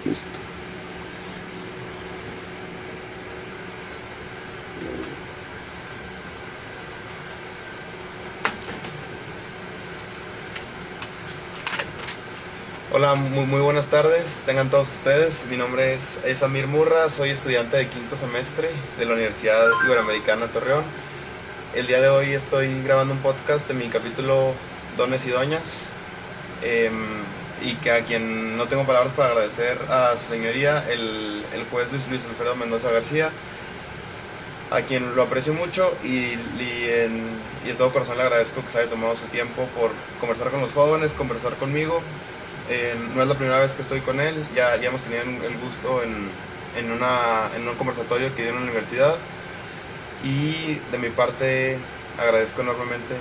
Listo. Hola, muy buenas tardes, tengan todos ustedes. Mi nombre es Amir Murra, soy estudiante de quinto semestre de la Universidad Iberoamericana Torreón. El día de hoy estoy grabando un podcast de mi capítulo Dones y Doñas, y que a quien no tengo palabras para agradecer a su señoría, el juez Luis Alfredo Mendoza García, a quien lo aprecio mucho y de todo corazón le agradezco que se haya tomado su tiempo por conversar con los jóvenes, conversar conmigo. No es la primera vez que estoy con él, ya hemos tenido el gusto en un conversatorio que dio en la universidad, y de mi parte agradezco enormemente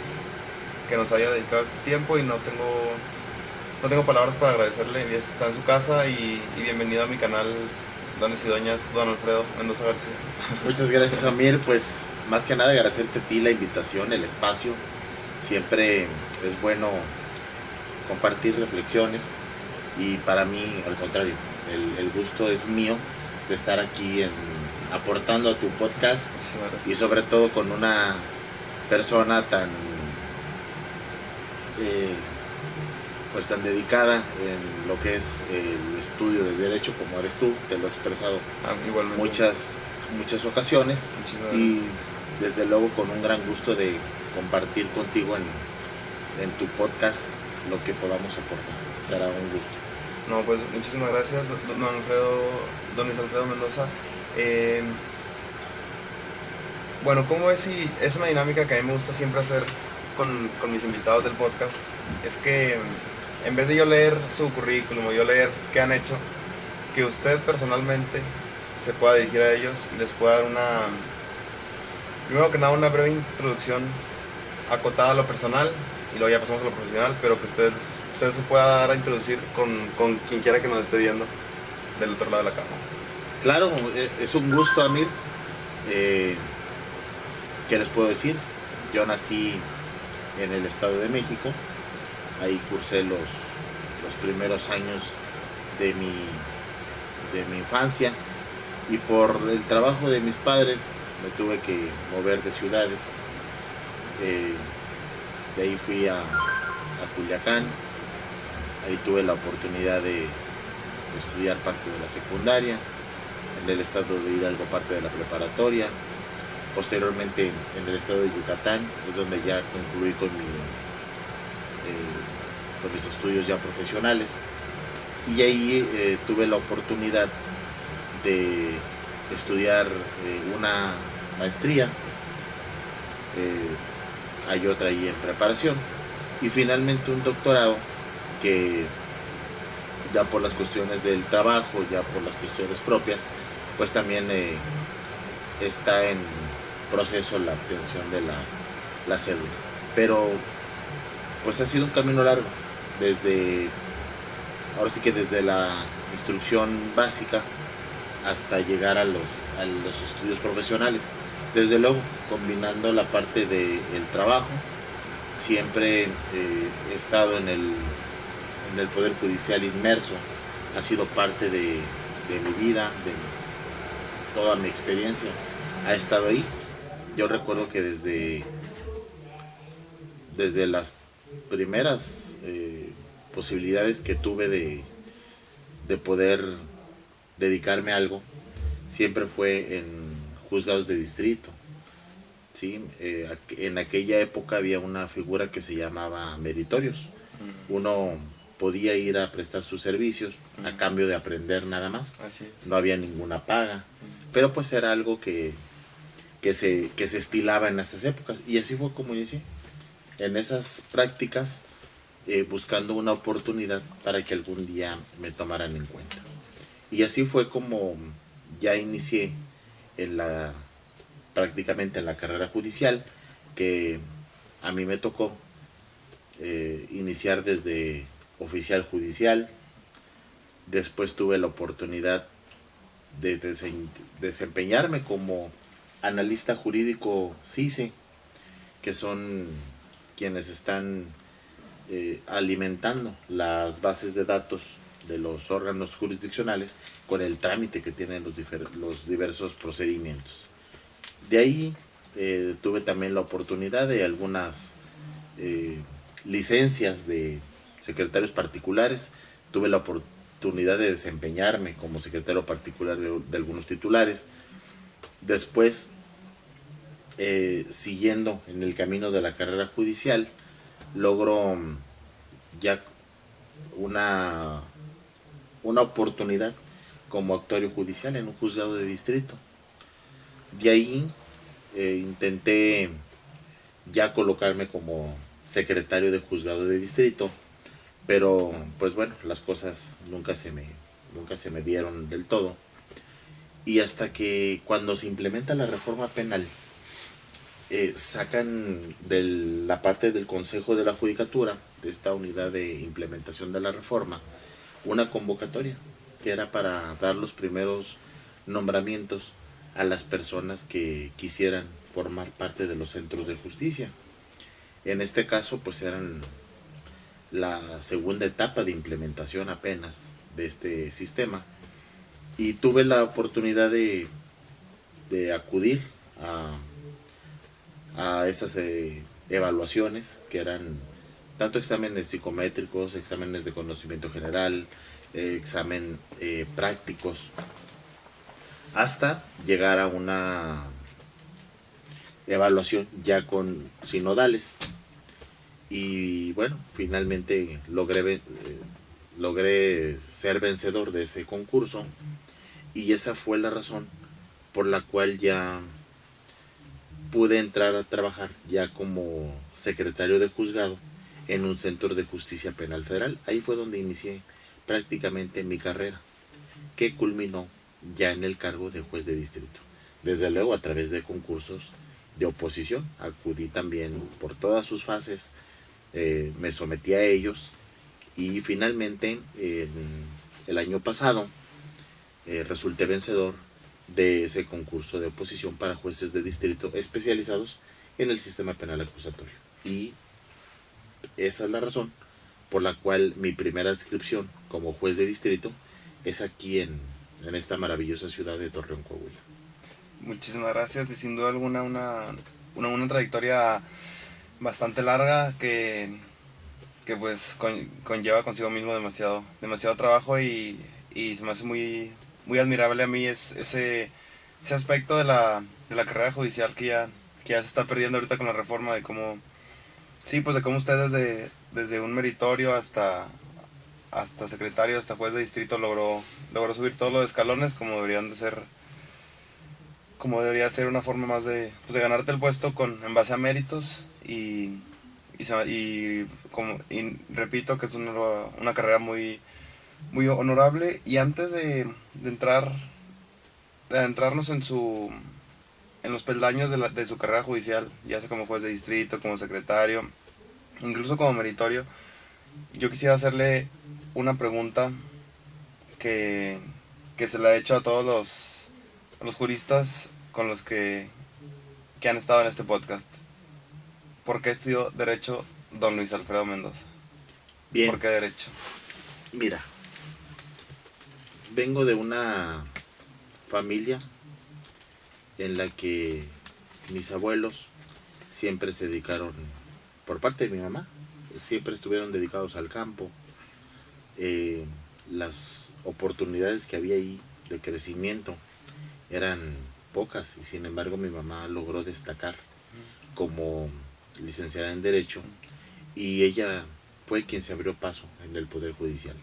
que nos haya dedicado este tiempo y no tengo palabras para agradecerle. Está en su casa y bienvenido a mi canal Dones y Doñas, don Alfredo Mendoza García. Muchas gracias, Amir. Pues más que nada agradecerte a ti la invitación, el espacio. Siempre es bueno compartir reflexiones y para mí, al contrario, el gusto es mío de estar aquí aportando a tu podcast y sobre todo con una persona tan pues tan dedicada en lo que es el estudio del derecho como eres tú. Te lo he expresado muchas ocasiones y desde luego con un gran gusto de compartir contigo en tu podcast lo que podamos aportar. Será un gusto. No, pues muchísimas gracias, don Luis Alfredo Mendoza. Bueno, ¿cómo ves? Si es una dinámica que a mí me gusta siempre hacer con mis invitados del podcast, es que en vez de yo leer su currículum o yo leer qué han hecho, que usted personalmente se pueda dirigir a ellos y les pueda dar primero que nada, una breve introducción acotada a lo personal, y luego ya pasamos a lo profesional, pero que usted se pueda dar a introducir con quien quiera que nos esté viendo del otro lado de la cama. Claro, es un gusto, Amir. ¿Qué les puedo decir? Yo nací en el Estado de México. Ahí cursé los primeros años de mi infancia, y por el trabajo de mis padres me tuve que mover de ciudades. De ahí fui a Culiacán. Ahí tuve la oportunidad de estudiar parte de la secundaria, en el estado de Hidalgo parte de la preparatoria. Posteriormente en el estado de Yucatán es donde ya concluí con mis estudios ya profesionales, y ahí tuve la oportunidad de estudiar una maestría. Hay otra ahí en preparación, y finalmente un doctorado que ya por las cuestiones del trabajo, ya por las cuestiones propias, pues también está en proceso la obtención de la cédula. Pero pues ha sido un camino largo, ahora sí que desde la instrucción básica hasta llegar a los estudios profesionales. Desde luego, combinando la parte del trabajo, siempre he estado en el Poder Judicial inmerso. Ha sido parte de mi vida, de toda mi experiencia. Ha estado ahí. Yo recuerdo que desde las primeras posibilidades que tuve de poder dedicarme a algo, siempre fue en juzgados de distrito. ¿Sí? En aquella época había una figura que se llamaba meritorios. Uno podía ir a prestar sus servicios a cambio de aprender nada más. No había ninguna paga, pero pues era algo que se estilaba en esas épocas, y así fue como inicié en esas prácticas, buscando una oportunidad para que algún día me tomaran en cuenta. Y así fue como ya inicié prácticamente en la carrera judicial, que a mí me tocó iniciar desde oficial judicial. Después tuve la oportunidad de desempeñarme como analista jurídico CICE, que son quienes están alimentando las bases de datos de los órganos jurisdiccionales con el trámite que tienen los diversos procedimientos. De ahí tuve también la oportunidad de algunas licencias de secretarios particulares. Tuve la oportunidad de desempeñarme como secretario particular de algunos titulares. Después, siguiendo en el camino de la carrera judicial, logro ya una oportunidad como actuario judicial en un juzgado de distrito. De ahí intenté ya colocarme como secretario de juzgado de distrito, pero pues bueno, las cosas nunca se me dieron del todo. Y hasta que cuando se implementa la reforma penal, sacan de la parte del Consejo de la Judicatura, de esta unidad de implementación de la reforma, una convocatoria que era para dar los primeros nombramientos a las personas que quisieran formar parte de los centros de justicia. En este caso, pues eran la segunda etapa de implementación apenas de este sistema, y tuve la oportunidad de acudir a estas evaluaciones, que eran tanto exámenes psicométricos, exámenes de conocimiento general, examen prácticos, hasta llegar a una evaluación ya con sinodales. Y bueno, finalmente logré ser vencedor de ese concurso, y esa fue la razón por la cual ya pude entrar a trabajar ya como secretario de juzgado en un centro de justicia penal federal. Ahí fue donde inicié prácticamente mi carrera, que culminó ya en el cargo de juez de distrito. Desde luego, a través de concursos de oposición, acudí también por todas sus fases, me sometí a ellos, y finalmente el año pasado resulté vencedor de ese concurso de oposición para jueces de distrito especializados en el sistema penal acusatorio. Y esa es la razón por la cual mi primera adscripción como juez de distrito es aquí en esta maravillosa ciudad de Torreón, Coahuila. Muchísimas gracias. Y sin duda alguna una trayectoria bastante larga que pues conlleva consigo mismo demasiado trabajo, y se me hace muy admirable a mí ese aspecto de la carrera judicial que ya se está perdiendo ahorita con la reforma, de cómo, sí, pues de cómo usted desde un meritorio hasta secretario, hasta juez de distrito logró subir todos los escalones como debería ser una forma más de ganarte el puesto en base a méritos, y repito que es una carrera muy honorable. Y antes de entrarnos en los peldaños de su carrera judicial, ya sea como juez de distrito, como secretario, incluso como meritorio, yo quisiera hacerle una pregunta que se la he hecho a todos los juristas con los que han estado en este podcast. ¿Por qué estudió Derecho don Luis Alfredo Mendoza? Bien. ¿Por qué Derecho? Mira, vengo de una familia en la que mis abuelos siempre se dedicaron, por parte de mi mamá, siempre estuvieron dedicados al campo. Las oportunidades que había ahí de crecimiento eran pocas, y sin embargo mi mamá logró destacar como licenciada en Derecho, y ella fue quien se abrió paso en el Poder Judicial.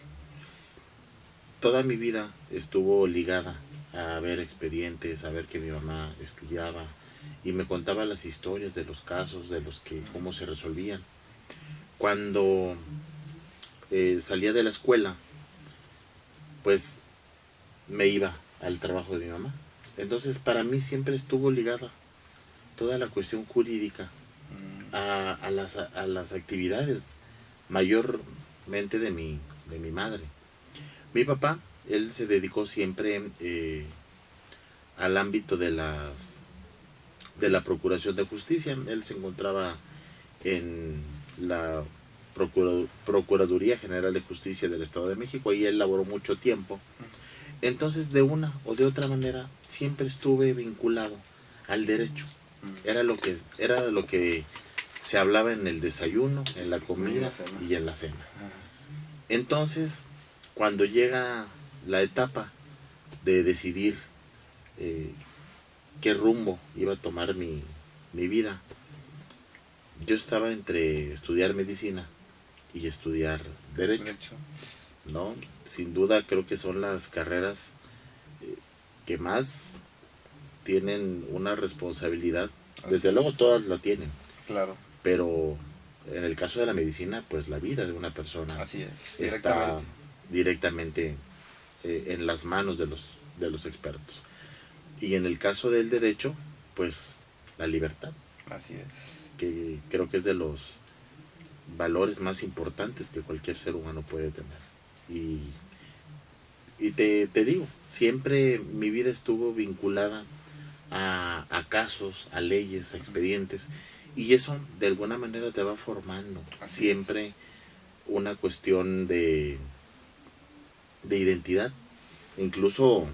Toda mi vida estuvo ligada a ver expedientes, a ver que mi mamá estudiaba y me contaba las historias de los casos, cómo se resolvían. Cuando salía de la escuela, pues me iba al trabajo de mi mamá. Entonces para mí siempre estuvo ligada toda la cuestión jurídica a las actividades, mayormente de mi madre. Mi papá, él se dedicó siempre al ámbito de la procuración de justicia. Él se encontraba en la Procuraduría General de Justicia del Estado de México. Ahí él laboró mucho tiempo. Entonces, de una o de otra manera, siempre estuve vinculado al derecho. Era lo que se hablaba en el desayuno, en la comida y en la cena. Entonces, cuando llega la etapa de decidir qué rumbo iba a tomar mi vida, yo estaba entre estudiar medicina y estudiar derecho. ¿No? Sin duda creo que son las carreras que más tienen una responsabilidad. Desde luego todas la tienen. Claro. Pero en el caso de la medicina, pues la vida de una persona Así es, está directamente en las manos de los expertos. Y en el caso del derecho, pues la libertad. Así es. Que creo que es de los valores más importantes que cualquier ser humano puede tener. Y te digo, siempre mi vida estuvo vinculada a casos, a leyes, a expedientes, y eso de alguna manera te va formando. Así siempre es. Una cuestión de identidad, incluso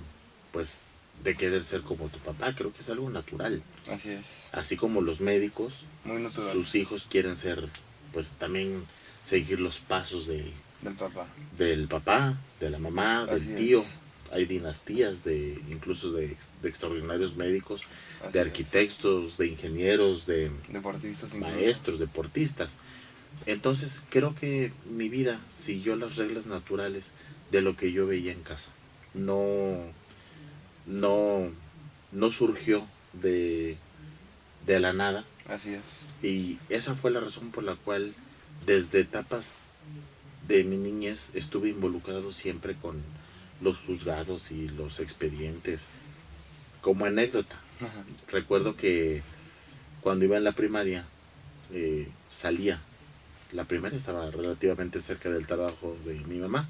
pues de querer ser como tu papá. Creo que es algo natural. Así es. Así como los médicos, muy natural, sus hijos quieren ser, pues también seguir los pasos del papá, de la mamá, Así del tío. es. Hay dinastías incluso de extraordinarios médicos, Así de arquitectos, de ingenieros, de deportistas, maestros, deportistas. Entonces creo que mi vida siguió las reglas naturales de lo que yo veía en casa. No surgió de la nada. Así es. Y esa fue la razón por la cual desde etapas de mi niñez estuve involucrado siempre con los juzgados y los expedientes. Como anécdota, Ajá. recuerdo que cuando iba en la primaria, salía. La primaria estaba relativamente cerca del trabajo de mi mamá.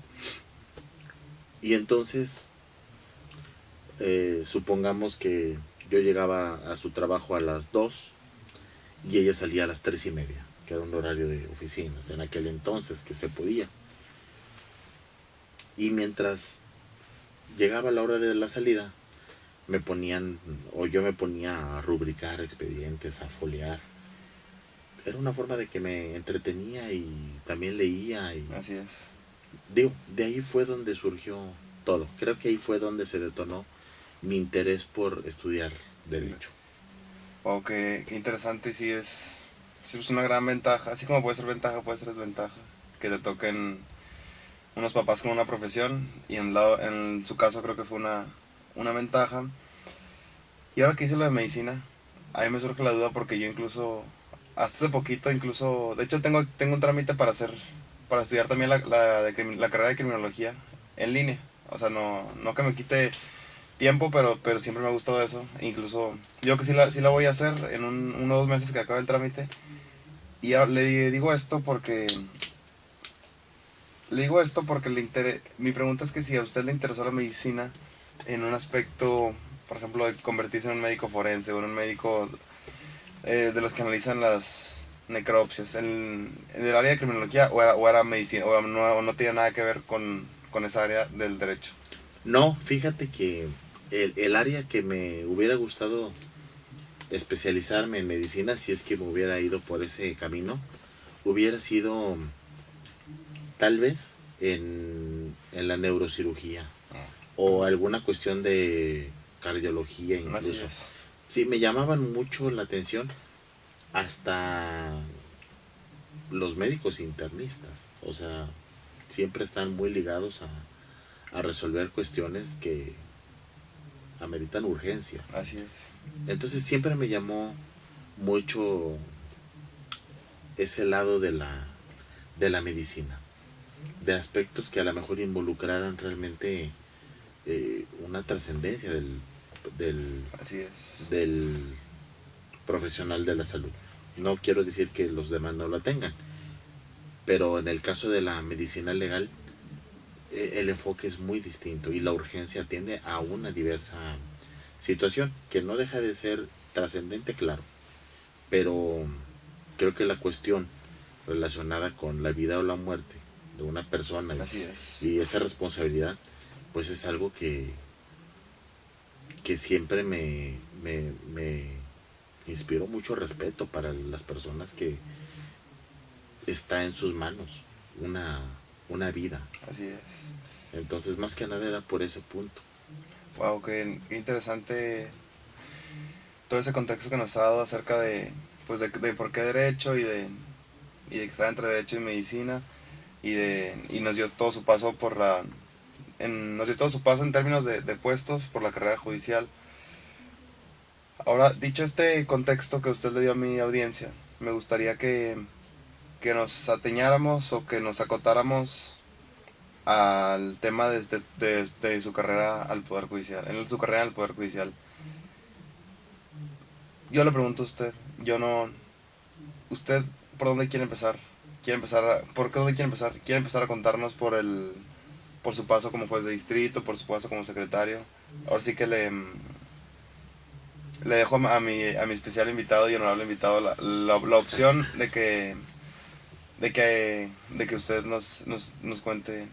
Y entonces, supongamos que yo llegaba a su trabajo a las 2 y ella salía a las 3:30, que era un horario de oficinas en aquel entonces, que se podía. Y mientras llegaba la hora de la salida, yo me ponía a rubricar expedientes, a foliar. Era una forma de que me entretenía y también leía. Así es. Digo, de ahí fue donde surgió todo. Creo que ahí fue donde se detonó mi interés por estudiar derecho. Oh, qué interesante. Sí es una gran ventaja. Así como puede ser ventaja, puede ser desventaja. Que te toquen unos papás con una profesión, y en su caso creo que fue una ventaja. Y ahora que hice lo de medicina, a mí me surge la duda porque yo incluso, hasta hace poquito, de hecho tengo un trámite para estudiar también la carrera de criminología en línea. O sea, no que me quite tiempo, pero siempre me ha gustado eso. Incluso yo que sí la voy a hacer en 1 o 2 meses que acabe el trámite. Y le digo esto porque mi pregunta es que si a usted le interesó la medicina en un aspecto, por ejemplo, de convertirse en un médico forense o en un médico de los que analizan las necropsias, en el área de criminología, o era medicina, o no tiene nada que ver con esa área del derecho. No, fíjate que el área que me hubiera gustado especializarme en medicina, si es que me hubiera ido por ese camino, hubiera sido tal vez en la neurocirugía o alguna cuestión de cardiología incluso. Sí, me llamaban mucho la atención hasta los médicos internistas. O sea, siempre están muy ligados a resolver cuestiones que ameritan urgencia. Así es. Entonces siempre me llamó mucho ese lado de la medicina, de aspectos que a lo mejor involucraran realmente una trascendencia Así es. del profesional de la salud. No quiero decir que los demás no la tengan, pero en el caso de la medicina legal, el enfoque es muy distinto y la urgencia atiende a una diversa situación que no deja de ser trascendente, claro, pero creo que la cuestión relacionada con la vida o la muerte de una persona Así es. y esa responsabilidad, pues es algo que siempre me inspiró mucho respeto para las personas que está en sus manos una vida. Así es. Entonces, más que nada era por ese punto. Wow, qué interesante todo ese contexto que nos ha dado acerca de, pues de por qué derecho y de que está entre derecho y medicina y nos dio todo su paso nos dio todo su paso en términos de puestos por la carrera judicial. Ahora, dicho este contexto que usted le dio a mi audiencia, me gustaría que nos atañáramos o que nos acotáramos al tema de su carrera al Poder Judicial, en su carrera al Poder Judicial. Yo le pregunto a usted, yo no... ¿Usted por dónde quiere empezar? ¿Por qué dónde quiere empezar? ¿Quiere empezar a contarnos por su paso como juez de distrito, por su paso como secretario? Ahora sí que le dejo a mi especial invitado y honorable invitado la opción de que usted nos cuente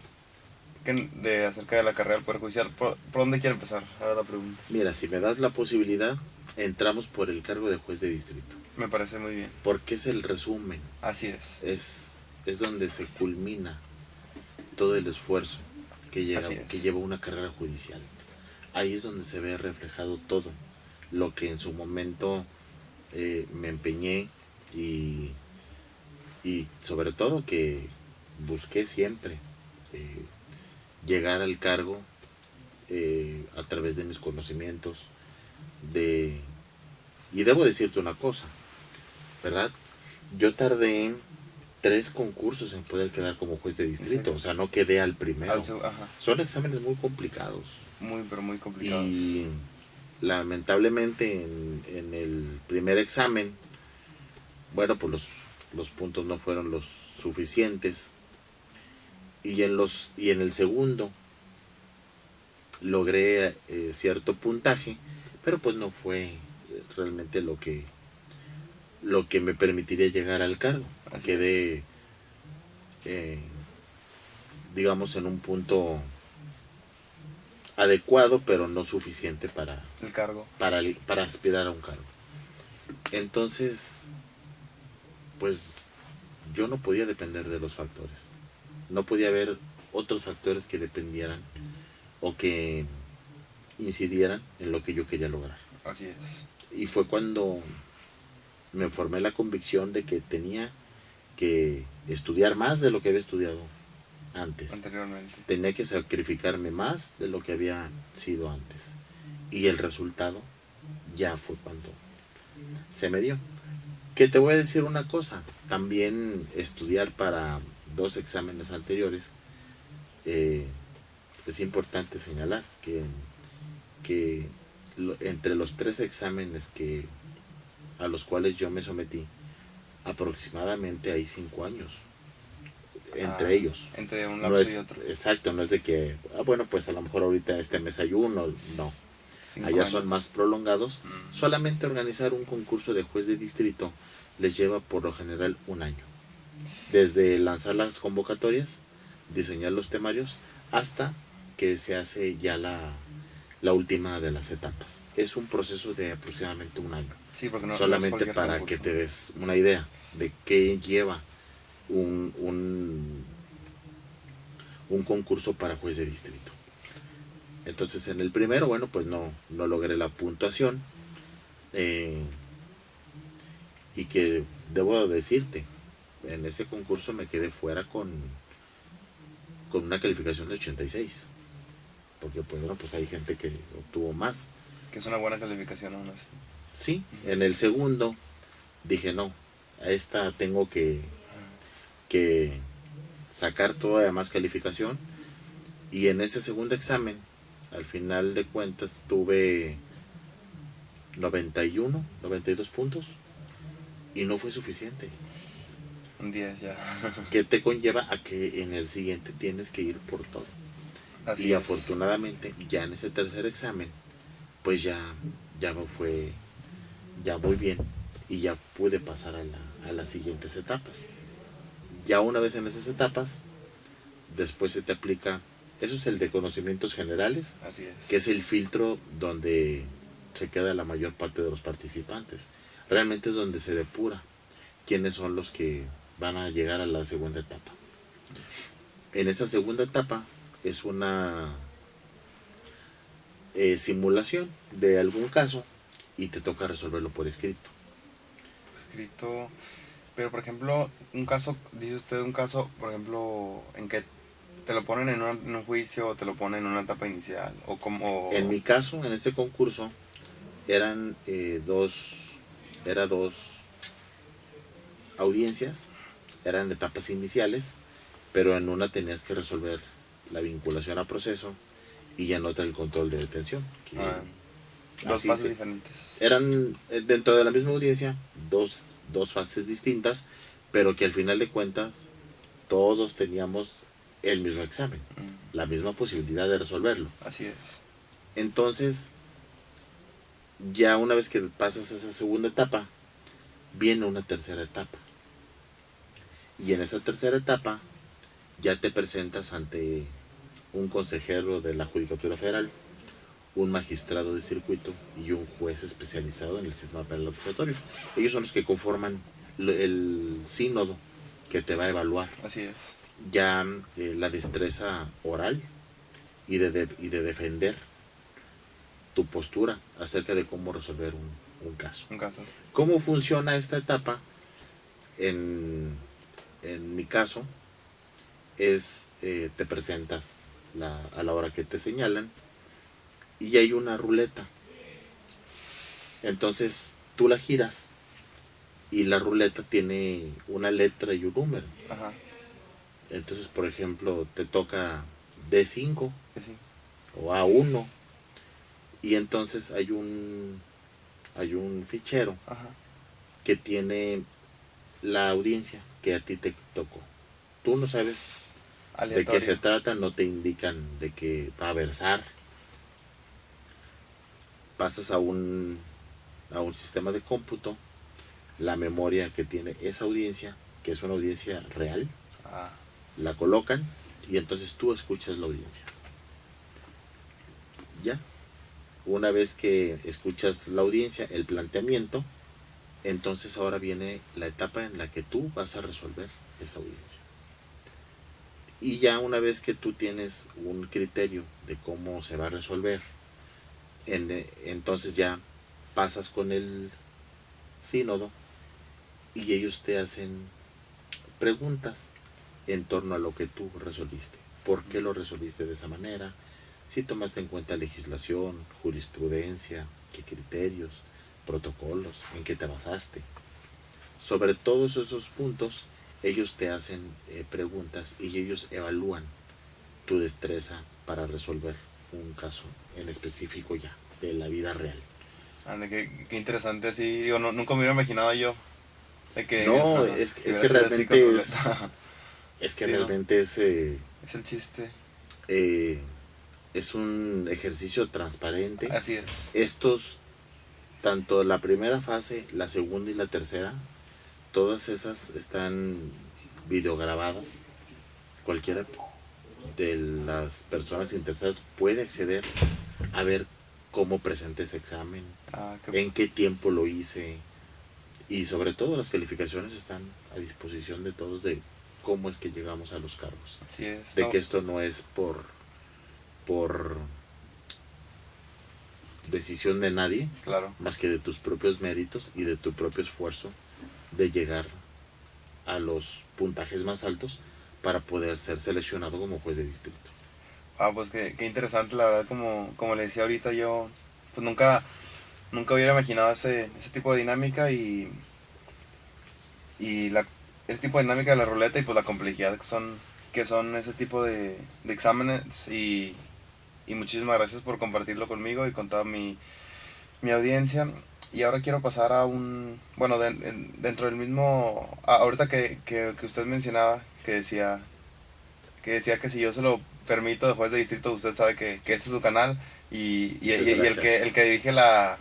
acerca de la carrera del Poder Judicial. ¿Por dónde quiere empezar? Ahora la pregunta. Mira, si me das la posibilidad, entramos por el cargo de juez de distrito. Me parece muy bien. Porque es el resumen. Así es. Es donde se culmina todo el esfuerzo que lleva una carrera judicial. Ahí es donde se ve reflejado todo lo que en su momento me empeñé y sobre todo que busqué siempre llegar al cargo a través de mis conocimientos y debo decirte una cosa, ¿verdad? Yo tardé 3 concursos en poder quedar como juez de distrito, o sea, no quedé al primero. Son exámenes muy complicados. Pero muy complicados. Y lamentablemente en el primer examen, bueno, pues los puntos no fueron los suficientes. Y en el segundo logré cierto puntaje, pero pues no fue realmente lo que me permitiría llegar al cargo. Quedé digamos en un punto adecuado, pero no suficiente para el cargo, para aspirar a un cargo. Entonces, pues yo no podía depender de los factores. No podía haber otros factores que dependieran o que incidieran en lo que yo quería lograr. Así es. Y fue cuando me formé la convicción de que tenía que estudiar más de lo que había estudiado anteriormente. Tenía que sacrificarme más de lo que había sido antes. Y el resultado ya fue cuando se me dio. Que te voy a decir una cosa, también estudiar para 2 exámenes anteriores, es importante señalar que entre los 3 exámenes a los cuales yo me sometí, aproximadamente hay 5 años entre ellos. Entre un lapso y otro. Exacto, no es de que, bueno, pues a lo mejor ahorita este mes hay uno, no. Allá son más prolongados. Solamente organizar un concurso de juez de distrito les lleva por lo general 1 año. Desde lanzar las convocatorias, diseñar los temarios, hasta que se hace ya la última de las etapas. Es un proceso de aproximadamente 1 año. Sí, porque solamente no para concurso. Que te des una idea de qué lleva un concurso para juez de distrito. Entonces en el primero, bueno, pues no logré la puntuación, y que debo decirte, en ese concurso me quedé fuera con una calificación de 86, porque pues bueno, pues hay gente que obtuvo más. Que es una buena calificación aún así. Sí, en el segundo dije no, a esta tengo que sacar todavía más calificación, y en ese segundo examen al final de cuentas tuve 91, 92 puntos y no fue suficiente. Un 10 ya. Que te conlleva a que en el siguiente tienes que ir por todo. Así y es. Afortunadamente ya en ese tercer examen pues ya me fue ya muy bien y ya pude pasar a las siguientes etapas. Ya una vez en esas etapas, después se te aplica, eso es el de conocimientos generales, Así es. que es el filtro donde se queda la mayor parte de los participantes. Realmente es donde se depura quiénes son los que van a llegar a la segunda etapa. En esa segunda etapa es una simulación de algún caso y te toca resolverlo por escrito. Escrito. Pero, por ejemplo, un caso, dice usted un caso, por ejemplo, en que te lo ponen en un juicio o te lo ponen en una etapa inicial. O como. En mi caso, en este concurso, eran dos audiencias, eran etapas iniciales, pero en una tenías que resolver la vinculación a proceso y en otra el control de detención. Dos fases diferentes. Eran dentro de la misma audiencia dos fases distintas, pero que al final de cuentas todos teníamos el mismo examen, la misma posibilidad de resolverlo. Así es. Entonces, ya una vez que pasas esa segunda etapa, viene una tercera etapa. Y en esa tercera etapa ya te presentas ante un consejero de la Judicatura Federal, un magistrado de circuito y un juez especializado en el sistema penal acusatorio. Ellos son los que conforman el sínodo que te va a evaluar. Así es. Ya la destreza oral y de defender tu postura acerca de cómo resolver un caso. Un caso. ¿Cómo funciona esta etapa? En mi caso, te presentas a la hora que te señalan y hay una ruleta. Entonces tú la giras y la ruleta tiene una letra y un número. Ajá. Entonces, por ejemplo, te toca D5 Sí. o A1 y entonces hay un fichero. Ajá. Que tiene la audiencia que a ti te tocó. Tú no sabes de qué se trata, no te indican de qué va a versar. Pasas a un sistema de cómputo, la memoria que tiene esa audiencia, que es una audiencia real, la colocan y entonces tú escuchas la audiencia. Ya. Una vez que escuchas la audiencia, el planteamiento, entonces ahora viene la etapa en la que tú vas a resolver esa audiencia. Y ya una vez que tú tienes un criterio de cómo se va a resolver, entonces ya pasas con el sínodo y ellos te hacen preguntas en torno a lo que tú resolviste. ¿Por qué lo resolviste de esa manera? Si tomaste en cuenta legislación, jurisprudencia, qué criterios, protocolos, en qué te basaste. Sobre todos esos puntos, ellos te hacen preguntas y ellos evalúan tu destreza para resolver un caso en específico ya, de la vida real. Qué interesante, así, digo, nunca me hubiera imaginado yo. Es que realmente realmente es el chiste. Es un ejercicio transparente. Así es. Estos, tanto la primera fase, la segunda y la tercera, todas esas están videograbadas. Cualquiera de las personas interesadas puede acceder a ver cómo presenté ese examen, en qué tiempo lo hice, y sobre todo las calificaciones están a disposición de todos de cómo es que llegamos a los cargos. Así es. De que esto no es por decisión de nadie, claro, más que de tus propios méritos y de tu propio esfuerzo de llegar a los puntajes más altos para poder ser seleccionado como juez de distrito. Pues qué interesante, la verdad, como le decía ahorita, yo pues nunca hubiera imaginado ese tipo de dinámica y ese tipo de dinámica de la ruleta y pues la complejidad que son ese tipo de exámenes y muchísimas gracias por compartirlo conmigo y con toda mi audiencia. Y ahora quiero pasar a dentro del mismo, ahorita que usted mencionaba, que decía que si yo se lo permito de juez de distrito, usted sabe que este es su canal y el que dirige la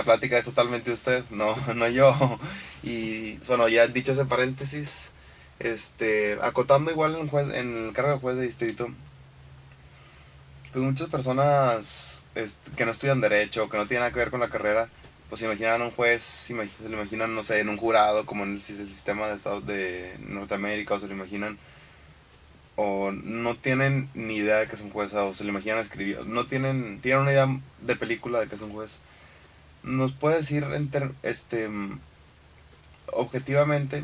plática es totalmente usted, no yo. Y bueno, ya dicho ese paréntesis, Acotando igual en el cargo de juez de distrito, pues muchas personas que no estudian derecho, que no tienen nada que ver con la carrera, pues se imaginan a un juez, se lo imaginan, no sé, en un jurado, como en el sistema de Estados de Norteamérica, o se lo imaginan, o no tienen ni idea de que es un juez, o se lo imaginan escribir, tienen una idea de película de que es un juez. ¿Nos puede decir objetivamente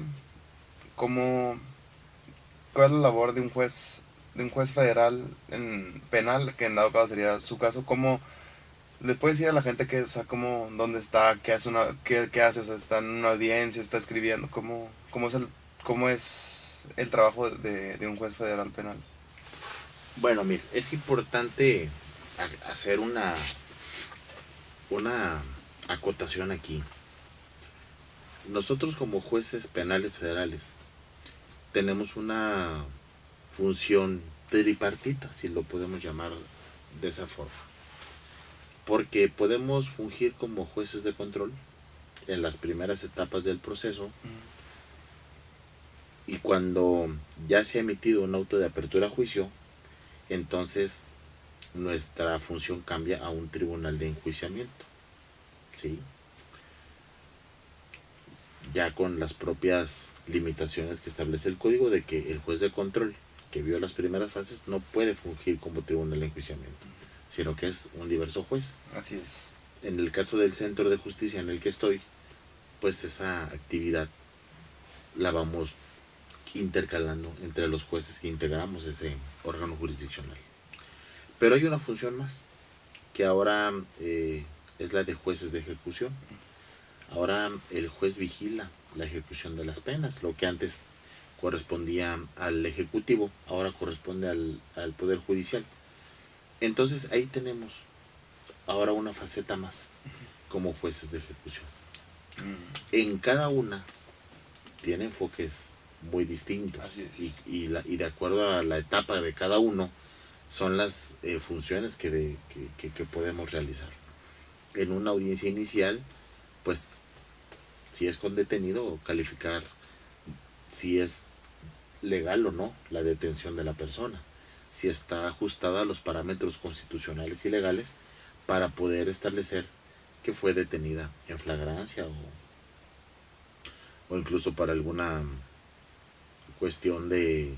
cómo, cuál es la labor de un juez federal en penal, que en dado caso sería su caso? ¿Cómo le puedes decir a la gente que, o sea, cómo, dónde está, qué hace, o sea, está en una audiencia, está escribiendo, cómo es el trabajo de un juez federal penal? Bueno, mire, es importante hacer una acotación aquí. Nosotros como jueces penales federales tenemos una función tripartita, si lo podemos llamar de esa forma. Porque podemos fungir como jueces de control en las primeras etapas del proceso, y cuando ya se ha emitido un auto de apertura a juicio, entonces nuestra función cambia a un tribunal de enjuiciamiento, ¿sí? Ya con las propias limitaciones que establece el código, de que el juez de control que vio las primeras fases no puede fungir como tribunal de enjuiciamiento, sino que es un diverso juez. Así es. En el caso del centro de justicia en el que estoy, pues esa actividad la vamos intercalando entre los jueces que integramos ese órgano jurisdiccional. Pero hay una función más, que ahora es la de jueces de ejecución. Ahora el juez vigila la ejecución de las penas. Lo que antes correspondía al ejecutivo, ahora corresponde al Poder Judicial. Entonces ahí tenemos ahora una faceta más como jueces de ejecución. En cada una tiene enfoques muy distintos, y de acuerdo a la etapa de cada uno son las funciones que podemos realizar. En una audiencia inicial, pues si es con detenido, calificar si es legal o no la detención de la persona, si está ajustada a los parámetros constitucionales y legales para poder establecer que fue detenida en flagrancia, o incluso para alguna cuestión de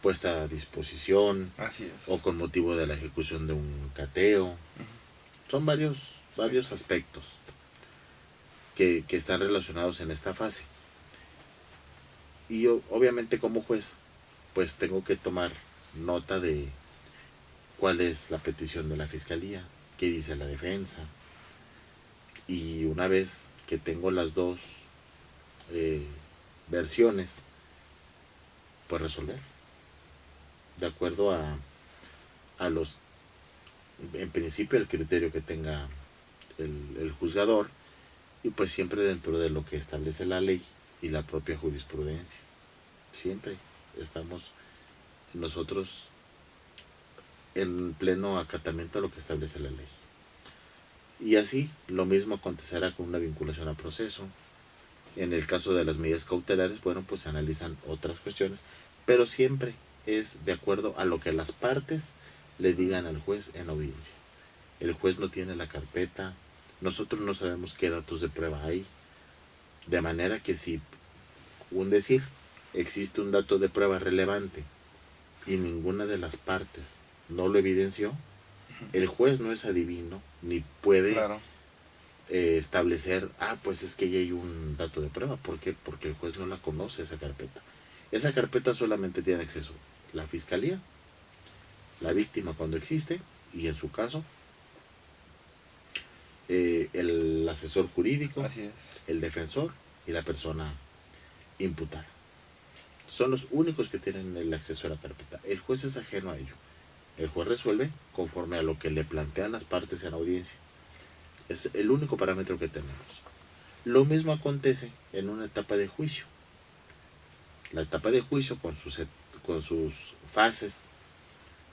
puesta a disposición. Así es. O con motivo de la ejecución de un cateo. Son varios aspectos que están relacionados en esta fase. Y yo, obviamente, como juez, pues tengo que tomar nota de cuál es la petición de la fiscalía, qué dice la defensa, y una vez que tengo las dos versiones, pues resolver de acuerdo a los, en principio, el criterio que tenga el juzgador, y pues siempre dentro de lo que establece la ley y la propia jurisprudencia. Siempre estamos nosotros en pleno acatamiento a lo que establece la ley. Y así lo mismo acontecerá con una vinculación a proceso. En el caso de las medidas cautelares, bueno, pues se analizan otras cuestiones, pero siempre es de acuerdo a lo que las partes le digan al juez en audiencia. El juez no tiene la carpeta, nosotros no sabemos qué datos de prueba hay, de manera que si existe un dato de prueba relevante y ninguna de las partes no lo evidenció, el juez no es adivino ni puede establecer, pues es que ya hay un dato de prueba. ¿Por qué? Porque el juez no la conoce, esa carpeta. Esa carpeta solamente tiene acceso la fiscalía, la víctima cuando existe, y en su caso el asesor jurídico, el defensor y la persona imputada. Son los únicos que tienen el acceso a la carpeta. El juez es ajeno a ello. El juez resuelve conforme a lo que le plantean las partes en audiencia. Es el único parámetro que tenemos. Lo mismo acontece en una etapa de juicio. La etapa de juicio con sus fases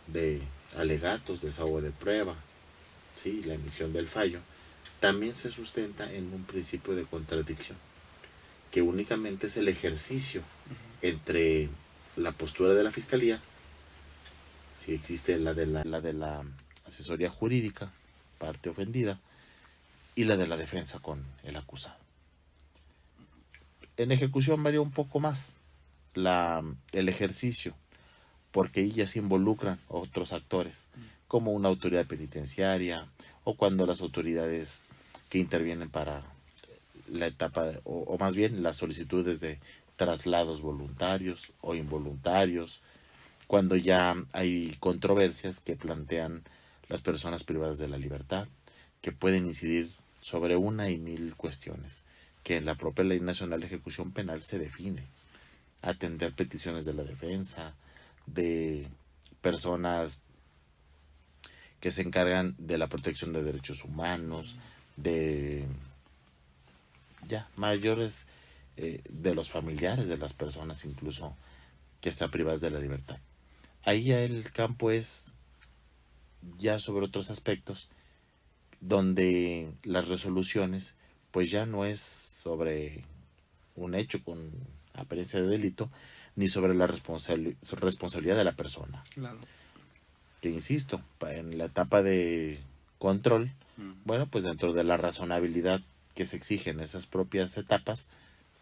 de alegatos, desahogo de prueba, ¿sí?, la emisión del fallo, también se sustenta en un principio de contradicción, que únicamente es el ejercicio entre la postura de la fiscalía, si existe la de la asesoría jurídica, parte ofendida, y la de la defensa con el acusado. En ejecución varía un poco más el ejercicio, porque ahí ya se involucran otros actores, como una autoridad penitenciaria, o cuando las autoridades que intervienen para la etapa, o más bien las solicitudes de traslados voluntarios o involuntarios, cuando ya hay controversias que plantean las personas privadas de la libertad, que pueden incidir sobre una y mil cuestiones, que en la propia Ley Nacional de Ejecución Penal se define. Atender peticiones de la defensa, de personas que se encargan de la protección de derechos humanos, de ya mayores, de los familiares de las personas incluso que están privadas de la libertad. Ahí ya el campo es ya sobre otros aspectos, donde las resoluciones pues ya no es sobre un hecho con apariencia de delito, ni sobre la responsabilidad de la persona. Claro. Que insisto, en la etapa de control, bueno, pues dentro de la razonabilidad que se exige en esas propias etapas,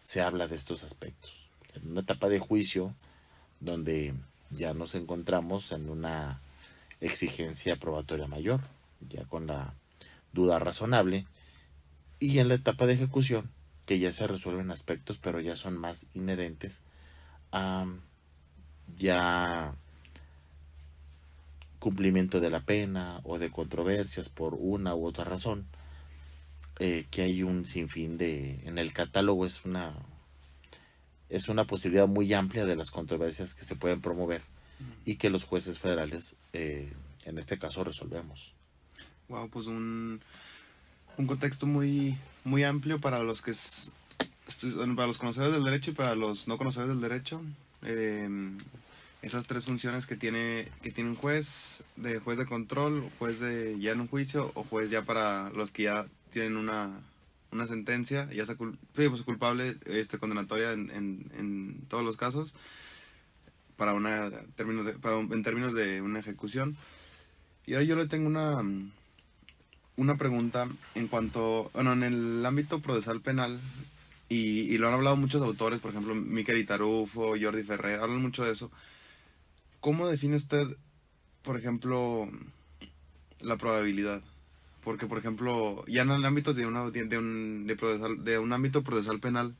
se habla de estos aspectos. En una etapa de juicio, donde ya nos encontramos en una exigencia probatoria mayor, ya con la duda razonable, y en la etapa de ejecución, que ya se resuelven aspectos, pero ya son más inherentes a ya cumplimiento de la pena o de controversias por una u otra razón, que hay un sinfín en el catálogo es una posibilidad muy amplia de las controversias que se pueden promover y que los jueces federales, en este caso, resolvemos. Wow, pues un contexto muy, muy amplio para los para los conocedores del derecho y para los no conocedores del derecho. Esas tres funciones que tiene un juez de control, juez de ya en un juicio, o juez ya para los que ya tienen una sentencia, ya sea culpable, condenatoria en todos los casos, en términos de una ejecución. Y ahora yo le tengo una pregunta en cuanto, bueno, en el ámbito procesal penal, y lo han hablado muchos autores, por ejemplo, Miquel Itarufo, Jordi Ferrer, hablan mucho de eso. ¿Cómo define usted, por ejemplo, la probabilidad? Porque, por ejemplo, ya en el ámbito de un ámbito procesal penal,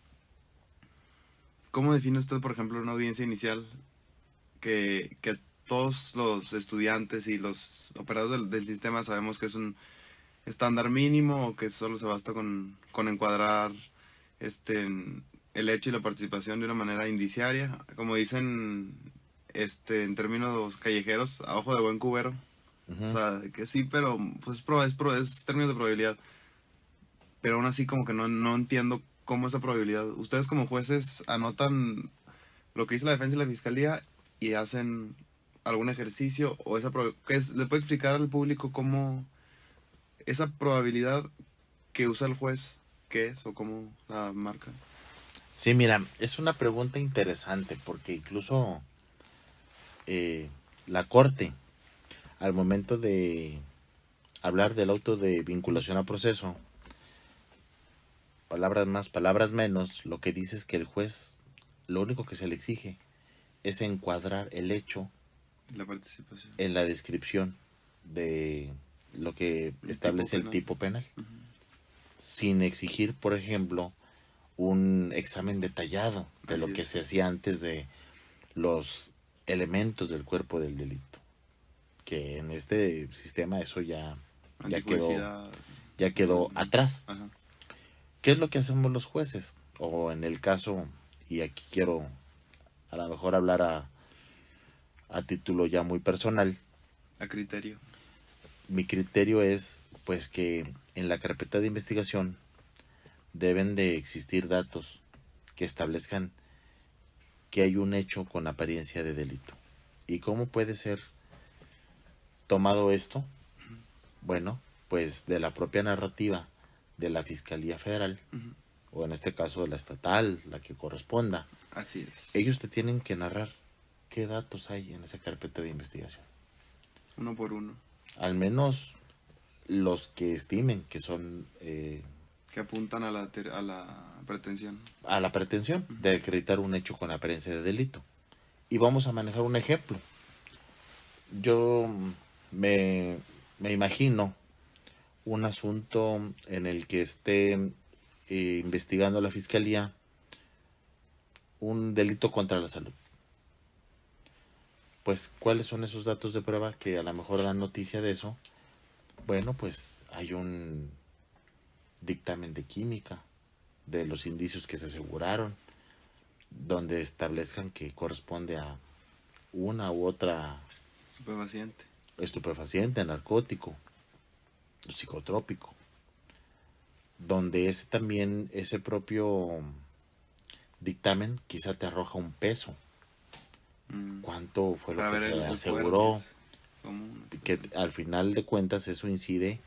¿cómo define usted, por ejemplo, una audiencia inicial que todos los estudiantes y los operadores del sistema sabemos que es un estándar mínimo, o que solo se basta con encuadrar el hecho y la participación de una manera indiciaria, como dicen en términos callejeros, a ojo de buen cubero? O sea, que sí, pero pues es términos de probabilidad, pero aún así como que no entiendo cómo es la probabilidad. Ustedes como jueces anotan lo que dice la defensa y la fiscalía y hacen algún ejercicio, o ¿le puede explicar al público cómo esa probabilidad que usa el juez, qué es o cómo la marca? Sí, mira, es una pregunta interesante, porque incluso la Corte, al momento de hablar del auto de vinculación a proceso, palabras más, palabras menos, lo que dice es que el juez, lo único que se le exige es encuadrar el hecho, la participación, en la descripción de lo que establece el tipo penal, sin exigir, por ejemplo, un examen detallado de lo que se hacía antes de los elementos del cuerpo del delito, que en este sistema eso ya quedó atrás. Ajá. ¿Qué es lo que hacemos los jueces? O en el caso, y aquí quiero a lo mejor hablar a título ya muy personal, a criterio. Mi criterio es pues que en la carpeta de investigación deben de existir datos que establezcan que hay un hecho con apariencia de delito. ¿Y cómo puede ser tomado esto? Bueno, pues de la propia narrativa de la Fiscalía Federal o en este caso la estatal, la que corresponda, Así es. ellos te tienen que narrar qué datos hay en esa carpeta de investigación. Uno por uno. Al menos los que estimen que son Que apuntan a la pretensión. a la pretensión de acreditar un hecho con apariencia de delito. Y vamos a manejar un ejemplo. Yo me imagino un asunto en el que esté investigando la fiscalía un delito contra la salud. Pues, ¿cuáles son esos datos de prueba que a lo mejor dan noticia de eso? Bueno, pues hay un dictamen de química de los indicios que se aseguraron, donde establezcan que corresponde a una u otra estupefaciente, narcótico, psicotrópico, donde ese propio dictamen quizá te arroja un peso. ¿Cuánto fue lo que se aseguró? Que al final de cuentas eso incide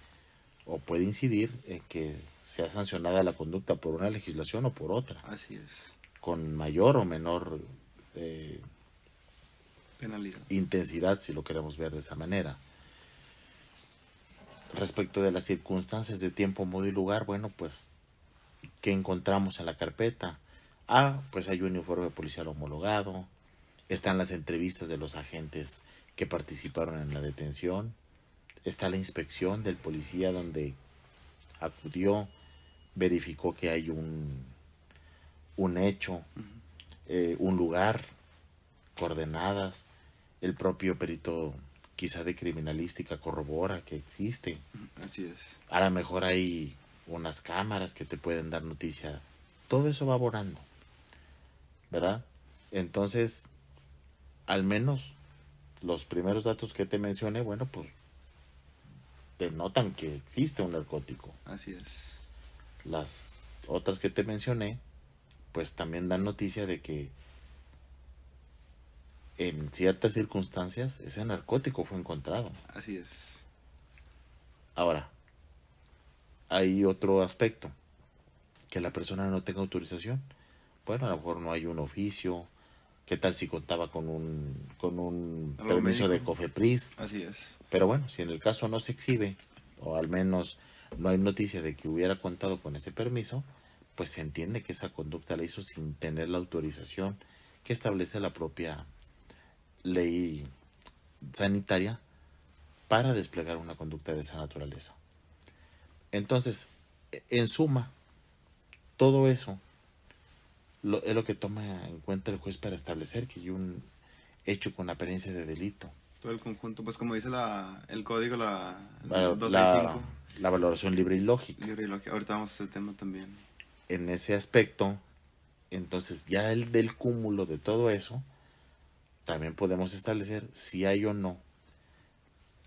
o puede incidir en que sea sancionada la conducta por una legislación o por otra. Así es. Con mayor o menor penalidad, intensidad, si lo queremos ver de esa manera. Respecto de las circunstancias de tiempo, modo y lugar, bueno, pues, ¿qué encontramos en la carpeta? Pues hay un uniforme policial homologado, están las entrevistas de los agentes que participaron en la detención, está la inspección del policía donde acudió, verificó que hay un hecho, un lugar, coordenadas, el propio perito quizá de criminalística corrobora que existe. Así es. A lo mejor hay unas cámaras que te pueden dar noticia. Todo eso va borrando, ¿verdad? Entonces, al menos los primeros datos que te mencioné, bueno, pues denotan que existe un narcótico. Así es. Las otras que te mencioné, pues también dan noticia de que en ciertas circunstancias ese narcótico fue encontrado. Así es. Ahora, hay otro aspecto, que la persona no tenga autorización. Bueno, a lo mejor no hay un oficio. ¿Qué tal si contaba con un permiso de COFEPRIS? Así es. Pero bueno, si en el caso no se exhibe, o al menos no hay noticia de que hubiera contado con ese permiso, pues se entiende que esa conducta la hizo sin tener la autorización que establece la propia ley sanitaria para desplegar una conducta de esa naturaleza. Entonces, en suma, todo eso es lo que toma en cuenta el juez para establecer que hay un hecho con apariencia de delito. Todo el conjunto, pues como dice el código, la 265. La valoración libre y lógica. Libre y lógica. Ahorita vamos a ese tema también. En ese aspecto, entonces ya del cúmulo de todo eso, también podemos establecer si hay o no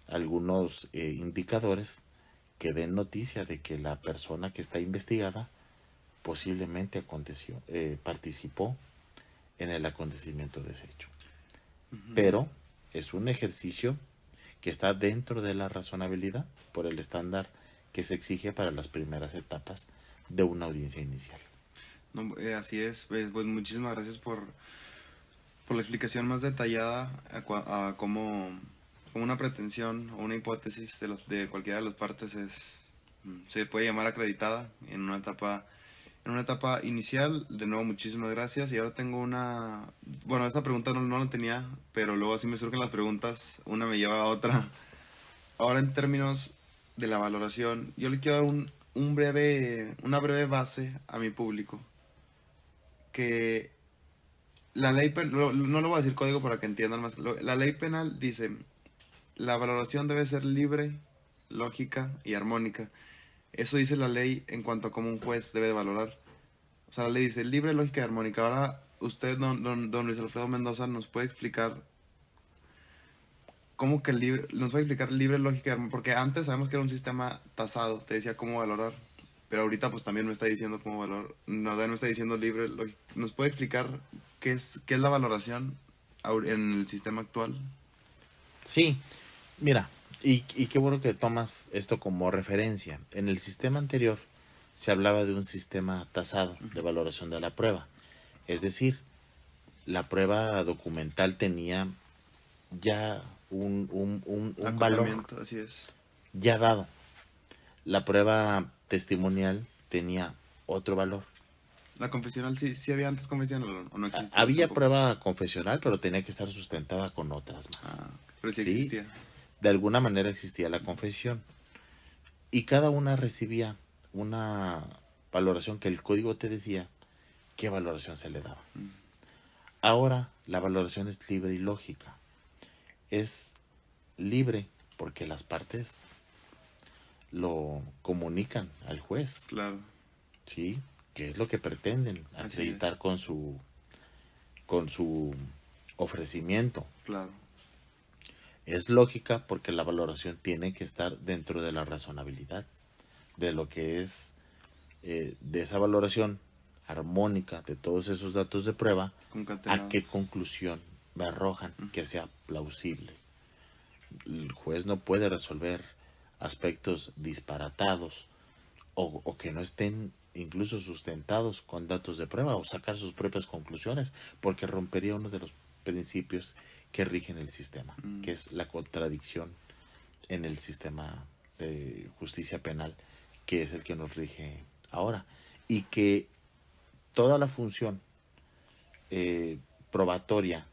algunos indicadores que den noticia de que la persona que está investigada posiblemente participó en el acontecimiento de ese hecho. Pero es un ejercicio que está dentro de la razonabilidad por el estándar que se exige para las primeras etapas de una audiencia inicial. No, así es. Pues muchísimas gracias por la explicación más detallada a cómo una pretensión o una hipótesis de cualquiera de las partes se puede llamar acreditada en una etapa inicial. De nuevo, muchísimas gracias. Y ahora tengo esta pregunta no la tenía, pero luego así me surgen las preguntas, una me lleva a otra. Ahora, en términos de la valoración, yo le quiero dar una breve base a mi público. Que la ley penal, no lo voy a decir código para que entiendan más. La ley penal dice, la valoración debe ser libre, lógica y armónica. Eso dice la ley en cuanto a cómo un juez debe de valorar. O sea, la ley dice libre, lógica y armónica. Ahora, usted, don Luis Alfredo Mendoza, nos puede explicar cómo que nos puede explicar libre, lógica y armónica. Porque antes sabemos que era un sistema tasado, te decía cómo valorar. Pero ahorita pues también me está diciendo cómo valorar. No me está diciendo libre, lógica. ¿Nos puede explicar qué es la valoración en el sistema actual? Sí, mira, y qué bueno que tomas esto como referencia. En el sistema anterior se hablaba de un sistema tasado de valoración de la prueba. Es decir, la prueba documental tenía ya un valor Así es. ya dado. La prueba testimonial tenía otro valor. La confesional, sí había antes confesional o no existía. Había tampoco. prueba confesional, pero tenía que estar sustentada con otras más. Pero sí Sí. existía. De alguna manera existía la confesión. Y cada una recibía una valoración que el código te decía qué valoración se le daba. Ahora la valoración es libre y lógica. Es libre porque las partes lo comunican al juez. Claro. ¿Sí? Que es lo que pretenden acreditar con su ofrecimiento. Claro. Es lógica porque la valoración tiene que estar dentro de la razonabilidad, de lo que es, de esa valoración armónica de todos esos datos de prueba, a qué conclusión me arrojan que sea plausible. El juez no puede resolver aspectos disparatados o que no estén incluso sustentados con datos de prueba o sacar sus propias conclusiones, porque rompería uno de los principios que rigen el sistema, que es la contradicción en el sistema de justicia penal, que es el que nos rige ahora, y que toda la función probatoria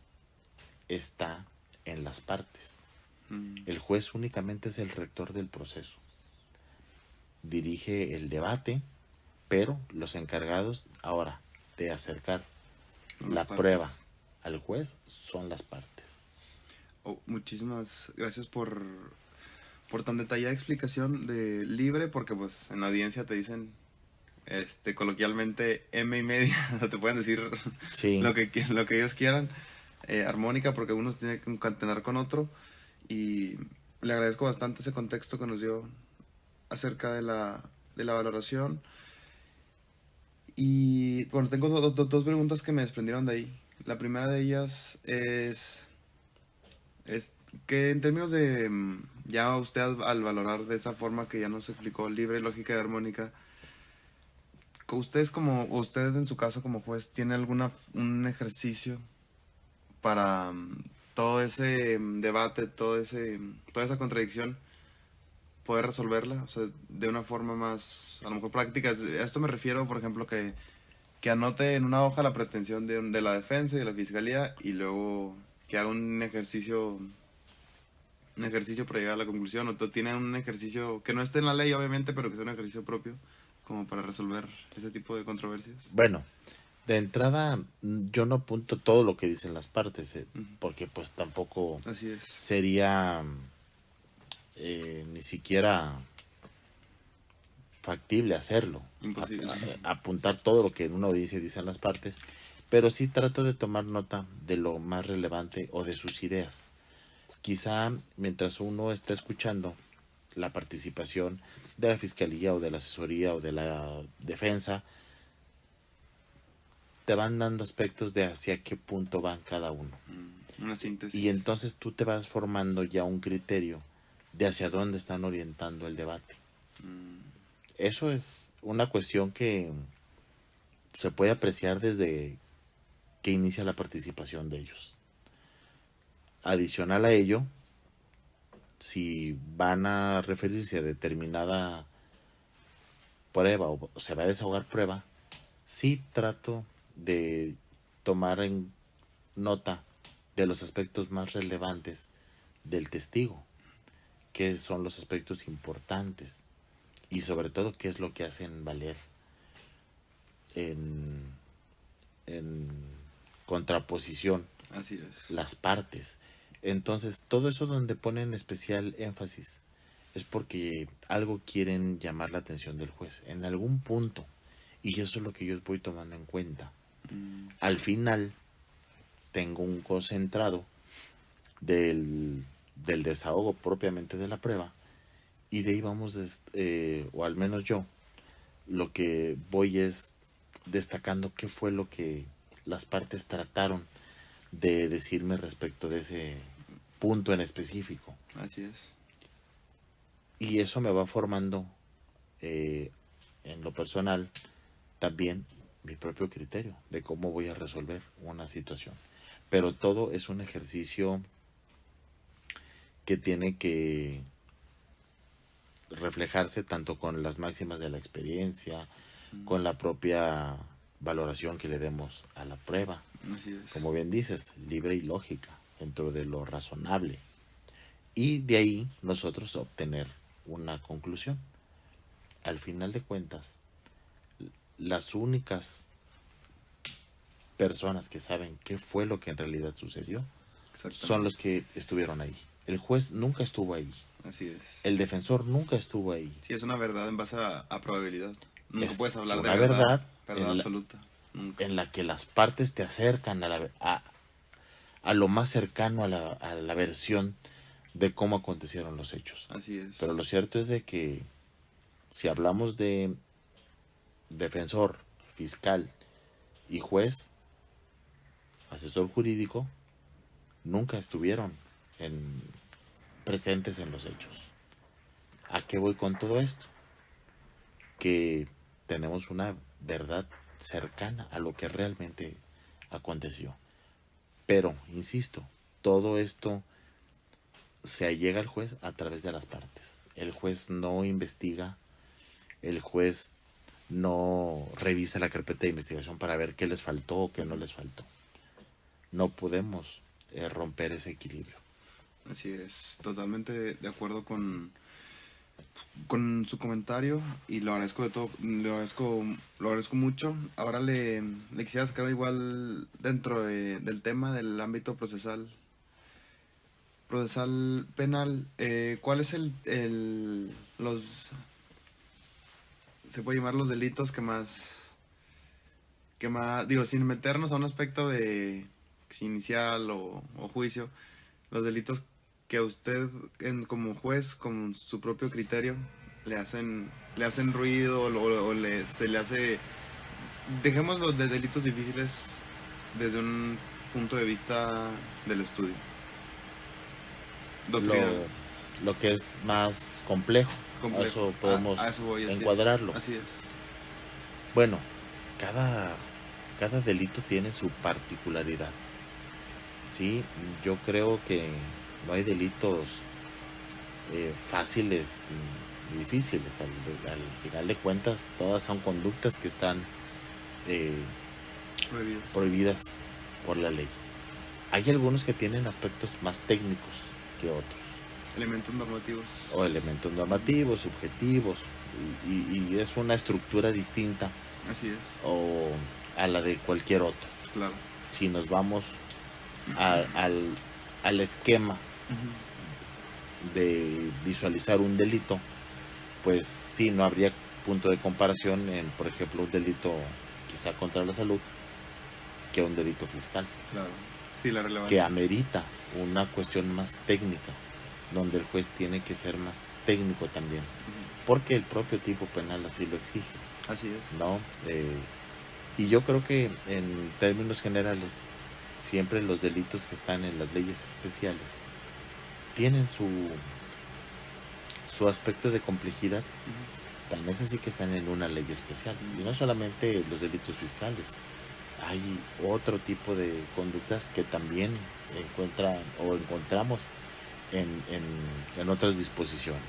está en las partes. El juez únicamente es el rector del proceso, dirige el debate, pero los encargados ahora de acercar la prueba al juez son las partes. Muchísimas gracias por tan detallada explicación de libre, porque pues en la audiencia te dicen coloquialmente M y media, te pueden decir Sí. lo que ellos quieran, armónica, porque uno se tiene que concatenar con otro, y le agradezco bastante ese contexto que nos dio acerca de la valoración. Y bueno, tengo dos preguntas que me desprendieron de ahí. La primera de ellas es que en términos de ya usted al valorar de esa forma que ya nos explicó, libre, lógica y armónica, usted en su caso como juez, ¿tiene un ejercicio para todo ese debate, toda esa contradicción, poder resolverla? O sea, de una forma más, a lo mejor práctica. A esto me refiero, por ejemplo, que anote en una hoja la pretensión de la defensa y de la fiscalía, y luego que haga un ejercicio para llegar a la conclusión, o tiene un ejercicio que no esté en la ley, obviamente, pero que sea un ejercicio propio, como para resolver ese tipo de controversias. Bueno, de entrada yo no apunto todo lo que dicen las partes, porque pues tampoco Así es. sería ni siquiera factible hacerlo. Imposible. Apuntar todo lo que en una audiencia dicen las partes, pero sí trato de tomar nota de lo más relevante o de sus ideas. Quizá mientras uno está escuchando la participación de la fiscalía o de la asesoría o de la defensa, te van dando aspectos de hacia qué punto van cada uno. Una síntesis. Y entonces tú te vas formando ya un criterio de hacia dónde están orientando el debate. Eso es una cuestión que se puede apreciar desde que inicia la participación de ellos. Adicional a ello, si van a referirse a determinada prueba o se va a desahogar prueba, sí trato de tomar en nota de los aspectos más relevantes del testigo, que son los aspectos importantes y sobre todo qué es lo que hacen valer en contraposición. Así es. Las partes. Entonces, todo eso donde ponen especial énfasis es porque algo quieren llamar la atención del juez en algún punto, y eso es lo que yo voy tomando en cuenta. Al final tengo un concentrado del desahogo propiamente de la prueba, y de ahí vamos, o al menos yo, lo que voy es destacando qué fue lo que las partes trataron de decirme respecto de ese punto en específico. Así es. Y eso me va formando en lo personal, también mi propio criterio de cómo voy a resolver una situación. Pero todo es un ejercicio que tiene que reflejarse tanto con las máximas de la experiencia, con la propia valoración que le demos a la prueba. Así es. Como bien dices, libre y lógica, dentro de lo razonable. Y de ahí nosotros obtener una conclusión. Al final de cuentas, las únicas personas que saben qué fue lo que en realidad sucedió son los que estuvieron ahí. El juez nunca estuvo ahí. Así es. El defensor nunca estuvo ahí. Sí, es una verdad en base a probabilidad. Nunca puedes hablar de una verdad absoluta. Nunca. En la que las partes te acercan a lo más cercano a la versión de cómo acontecieron los hechos. Así es. Pero lo cierto es de que si hablamos de defensor, fiscal y juez, asesor jurídico, nunca estuvieron presentes en los hechos. ¿A qué voy con todo esto? Que tenemos una verdad cercana a lo que realmente aconteció. Pero, insisto, todo esto se allega al juez a través de las partes. El juez no investiga, el juez no revisa la carpeta de investigación para ver qué les faltó o qué no les faltó. No podemos romper ese equilibrio. Así es, totalmente de acuerdo con su comentario y lo agradezco de todo, lo agradezco mucho. Ahora le quisiera sacar igual dentro del tema del ámbito procesal penal, ¿cuál es se puede llamar los delitos que más, digo, sin meternos a un aspecto de inicial o juicio, los delitos que a usted como juez, con su propio criterio, le hacen ruido o se le hace, dejemos los de delitos difíciles desde un punto de vista del estudio doctrinal. Lo que es más complejo. A eso podemos a eso voy, encuadrarlo. Así es. Bueno, cada delito tiene su particularidad. Sí, yo creo que no hay delitos fáciles y difíciles. Al final de cuentas, todas son conductas que están prohibidas por la ley. Hay algunos que tienen aspectos más técnicos que otros. Elementos normativos. O elementos normativos, subjetivos, y es una estructura distinta. Así es. O a la de cualquier otro. Claro. Si nos vamos al esquema de visualizar un delito, pues sí, no habría punto de comparación en, por ejemplo, un delito quizá contra la salud que un delito fiscal. Claro. Sí, la relevancia. Que amerita una cuestión más técnica, donde el juez tiene que ser más técnico también, porque el propio tipo penal así lo exige. Así es. ¿No? Y yo creo que en términos generales, siempre los delitos que están en las leyes especiales tienen su aspecto de complejidad. También es así que están en una ley especial. Y no solamente los delitos fiscales. Hay otro tipo de conductas que también encontramos en otras disposiciones.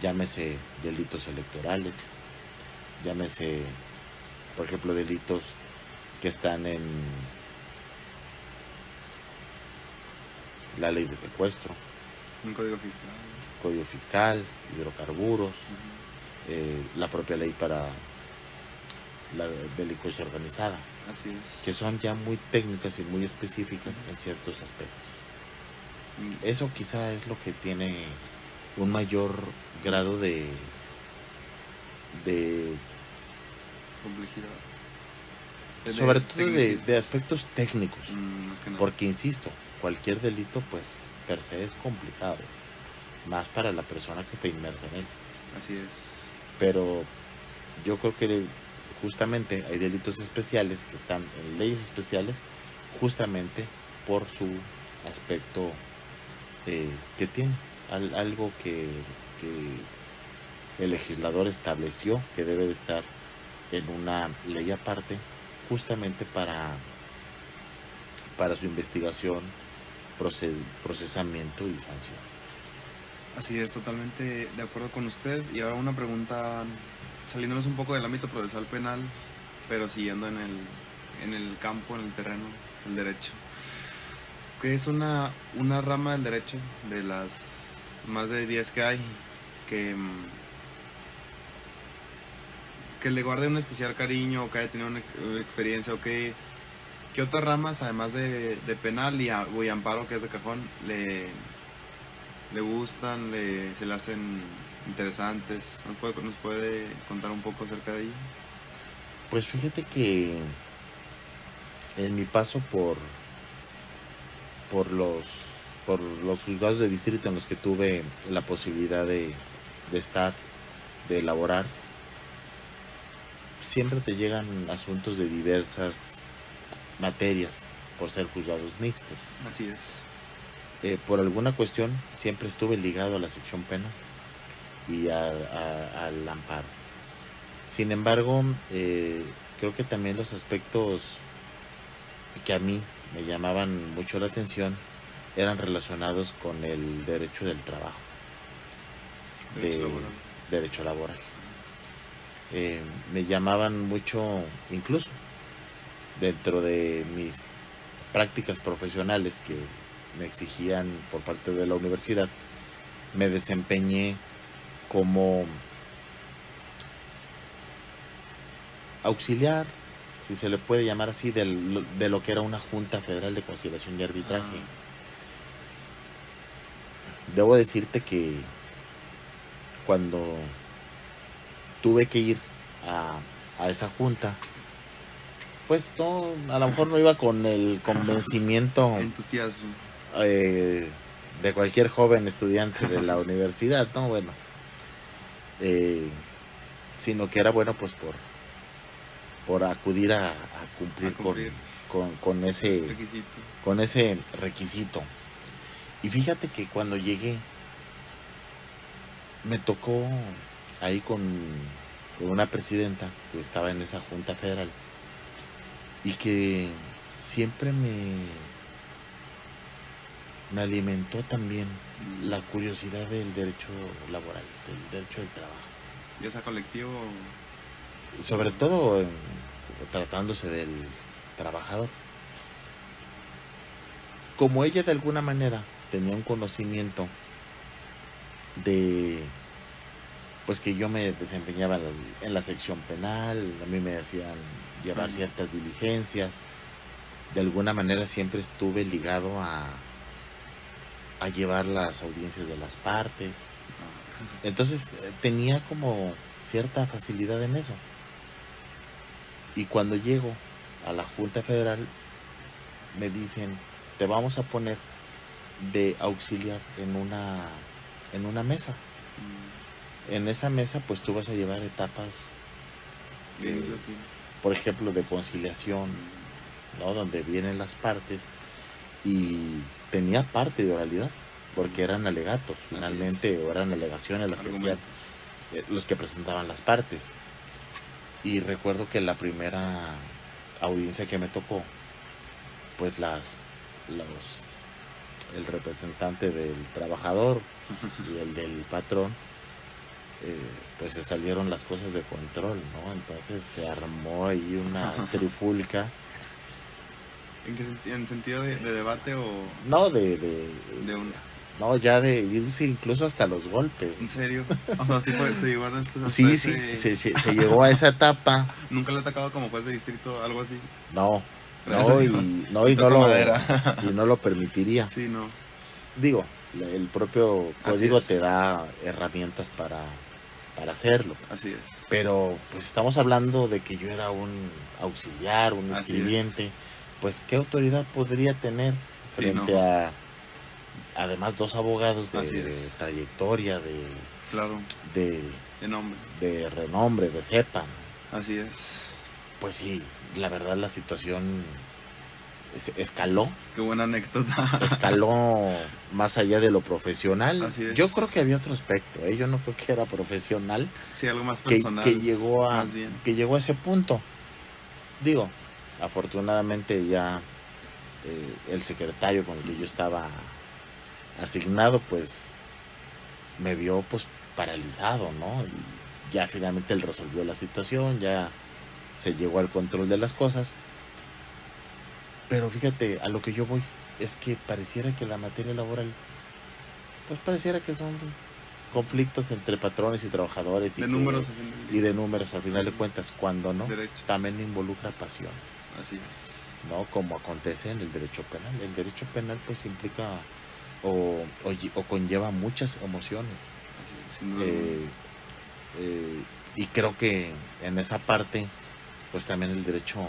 Llámese delitos electorales, llámese, por ejemplo, delitos que están en la ley de secuestro, un código fiscal, hidrocarburos, la propia ley para la delincuencia organizada. Así es. Que son ya muy técnicas y muy específicas en ciertos aspectos. Eso quizá es lo que tiene un mayor grado de complejidad. Sobre todo de aspectos técnicos. Más que nada. Porque, insisto, cualquier delito, pues, per se es complicado. Más para la persona que está inmersa en él. Así es. Pero yo creo que justamente hay delitos especiales que están en leyes especiales justamente por su aspecto que tiene. Algo que el legislador estableció que debe de estar en una ley aparte, justamente para su investigación, procesamiento y sanción. Así es, totalmente de acuerdo con usted. Y ahora una pregunta, saliéndonos un poco del ámbito procesal penal, pero siguiendo en el campo, en el terreno, el derecho. ¿Qué es una rama del derecho, de las más de 10 que hay, que le guarde un especial cariño, o que haya tenido una experiencia, o qué otras ramas, además de penal y amparo, que es de cajón, le gustan, se le hacen interesantes? ¿Nos puede contar un poco acerca de ello? Pues fíjate que en mi paso por los juzgados de distrito en los que tuve la posibilidad de estar, de elaborar, siempre te llegan asuntos de diversas materias por ser juzgados mixtos. Así es. Por alguna cuestión siempre estuve ligado a la sección penal y al amparo. Sin embargo, creo que también los aspectos que a mí me llamaban mucho la atención eran relacionados con el derecho del trabajo, derecho laboral. Me llamaban mucho, incluso dentro de mis prácticas profesionales que me exigían por parte de la universidad, me desempeñé como auxiliar, si se le puede llamar así, de lo que era una Junta Federal de Conciliación y Arbitraje. Debo decirte que cuando tuve que ir a esa junta, pues no, a lo mejor no iba con el convencimiento entusiasmo de cualquier joven estudiante de la universidad, ¿no? Bueno, sino que era bueno pues por acudir a cumplir con ese requisito. Y fíjate que cuando llegué me tocó ahí con una presidenta que estaba en esa junta federal y que siempre me alimentó también la curiosidad del derecho laboral, del derecho del trabajo. ¿Ya sea colectivo? Sobre todo tratándose del trabajador. Como ella de alguna manera tenía un conocimiento de pues que yo me desempeñaba en la sección penal, a mí me hacían llevar ciertas diligencias, de alguna manera siempre estuve ligado a llevar las audiencias de las partes, entonces tenía como cierta facilidad en eso. Y cuando llego a la Junta Federal me dicen, te vamos a poner de auxiliar en una mesa. En esa mesa pues tú vas a llevar etapas, por ejemplo, de conciliación, ¿no? Donde vienen las partes, y tenía parte de oralidad, porque eran alegatos, finalmente, o eran alegaciones las que hacían, los que presentaban las partes. Y recuerdo que la primera audiencia que me tocó, pues el representante del trabajador y el del patrón, pues se salieron las cosas de control, ¿no? Entonces se armó ahí una trifulca. ¿En qué sentido? ¿En sentido de debate o...? No, no, ya de irse incluso hasta los golpes. ¿En serio? O sea, sí se llegó a esto. Sí, se llegó a esa etapa. ¿Nunca le ha atacado como juez de distrito, algo así? No, y no lo permitiría. Sí, no. Digo, el propio código te da herramientas para hacerlo. Así es. Pero pues estamos hablando de que yo era un auxiliar, un escribiente. Pues qué autoridad podría tener frente a, además, dos abogados de trayectoria, de renombre, de cepa. Así es. Pues sí, la verdad la situación escaló. Qué buena anécdota. Escaló más allá de lo profesional. Así es. Yo creo que había otro aspecto, ¿eh? Yo no creo que era profesional. Sí, algo más que, personal. que llegó a más bien. que llegó a ese punto. Digo, afortunadamente ya el secretario con el que yo estaba asignado, pues me vio pues paralizado, ¿no? Y ya finalmente él resolvió la situación, ya se llegó al control de las cosas. Pero fíjate, a lo que yo voy es que pareciera que la materia laboral, pues pareciera que son conflictos entre patrones y trabajadores de números y de números al final de cuentas, cuando no, derecho. también involucra pasiones. Así es. ¿No? Como acontece en el derecho penal. El derecho penal pues implica o conlleva muchas emociones. Así es, sin duda. Y creo que en esa parte pues también el derecho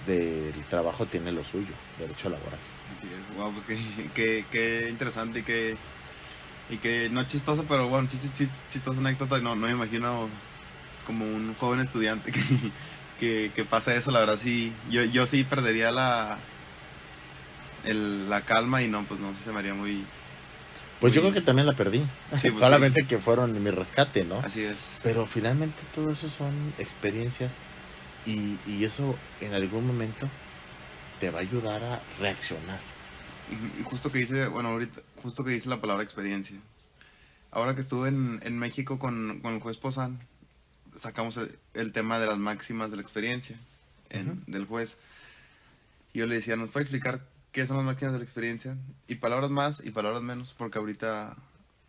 del trabajo tiene lo suyo, derecho laboral. Así es. Wow, pues qué interesante y que no chistoso, pero bueno, chistosa anécdota. No me imagino como un joven estudiante que pasa eso. La verdad sí, yo sí perdería la calma y no, pues no, sí se me haría muy... Pues yo creo que también la perdí. Sí, pues solamente sí. Que fueron mi rescate, ¿no? Así es. Pero finalmente todo eso son experiencias y eso en algún momento te va a ayudar a reaccionar. Y justo que dice, bueno, ahorita, justo que dice la palabra experiencia. Ahora que estuve en México con el juez Pozán, sacamos el tema de las máximas de la experiencia del juez. Y yo le decía, ¿nos puede explicar qué son las máximas de la experiencia? Y palabras más y palabras menos, porque ahorita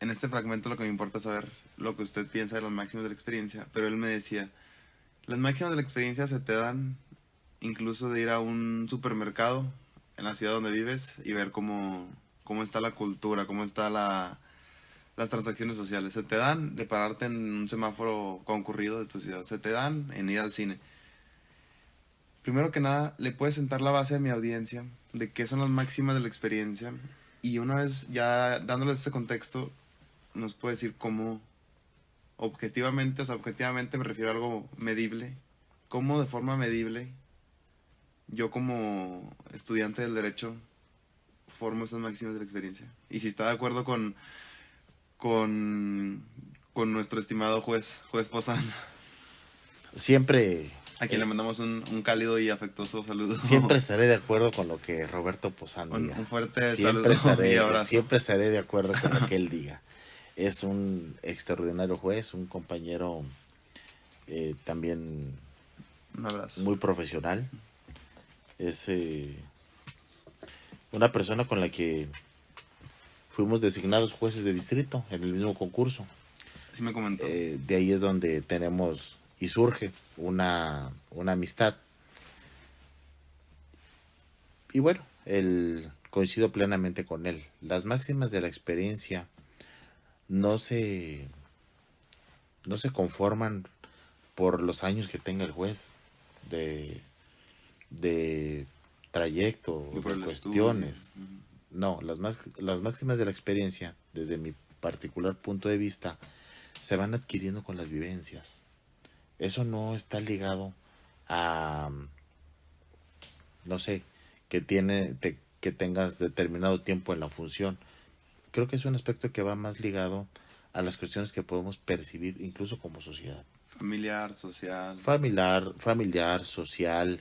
en este fragmento lo que me importa es saber lo que usted piensa de las máximas de la experiencia. Pero él me decía, las máximas de la experiencia se te dan incluso de ir a un supermercado en la ciudad donde vives y ver cómo está la cultura, cómo está las transacciones sociales. Se te dan de pararte en un semáforo concurrido de tu ciudad. Se te dan en ir al cine. Primero que nada, le puedes sentar la base a mi audiencia de qué son las máximas de la experiencia. Y una vez ya dándoles ese contexto, nos puede decir cómo objetivamente, o sea, objetivamente me refiero a algo medible, cómo de forma medible yo como estudiante del derecho formo esas máximas de la experiencia. Y si está de acuerdo con nuestro estimado juez Pozán. Siempre... A quien le mandamos un cálido y afectuoso saludo. Siempre estaré de acuerdo con lo que Roberto Pozán diga. Un fuerte saludo y abrazo. Siempre estaré de acuerdo con lo que él diga. Es un extraordinario juez, un compañero también un abrazo. Muy profesional. Es una persona con la que fuimos designados jueces de distrito en el mismo concurso. Sí me comentó. De ahí es donde tenemos y surge una amistad. Y bueno, coincido plenamente con él. Las máximas de la experiencia no se conforman por los años que tenga el juez de trayecto, de cuestiones. No, las máximas de la experiencia, desde mi particular punto de vista, se van adquiriendo con las vivencias. Eso no está ligado a, no sé, que tengas determinado tiempo en la función. Creo que es un aspecto que va más ligado a las cuestiones que podemos percibir incluso como sociedad. Familiar, social. Familiar, social.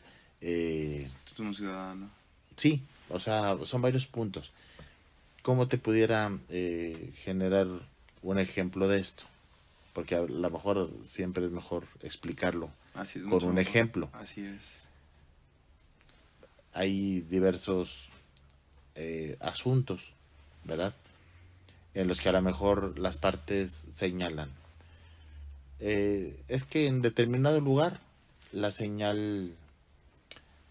Como ciudadano. Sí, o sea, son varios puntos. ¿Cómo te pudiera generar un ejemplo de esto? Porque a lo mejor siempre es mejor explicarlo con un ejemplo. Así es. Hay diversos asuntos, ¿verdad? En los que a lo mejor las partes señalan. Es que en determinado lugar la señal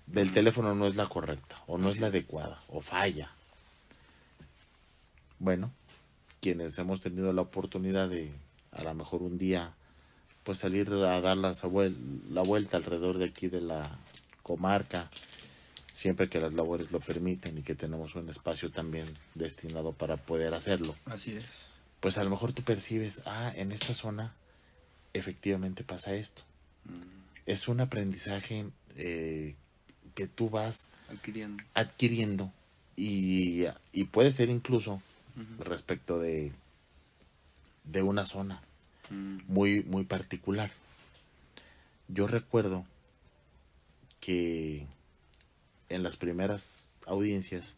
del teléfono no es la correcta, o no es la adecuada, o falla. Bueno, quienes hemos tenido la oportunidad de, a lo mejor un día, pues salir a dar la vuelta alrededor de aquí de la comarca, siempre que las labores lo permiten y que tenemos un espacio también destinado para poder hacerlo. Así es. Pues a lo mejor tú percibes, en esta zona efectivamente pasa esto. Es un aprendizaje que tú vas adquiriendo y puede ser incluso respecto de una zona muy, muy particular. Yo recuerdo que en las primeras audiencias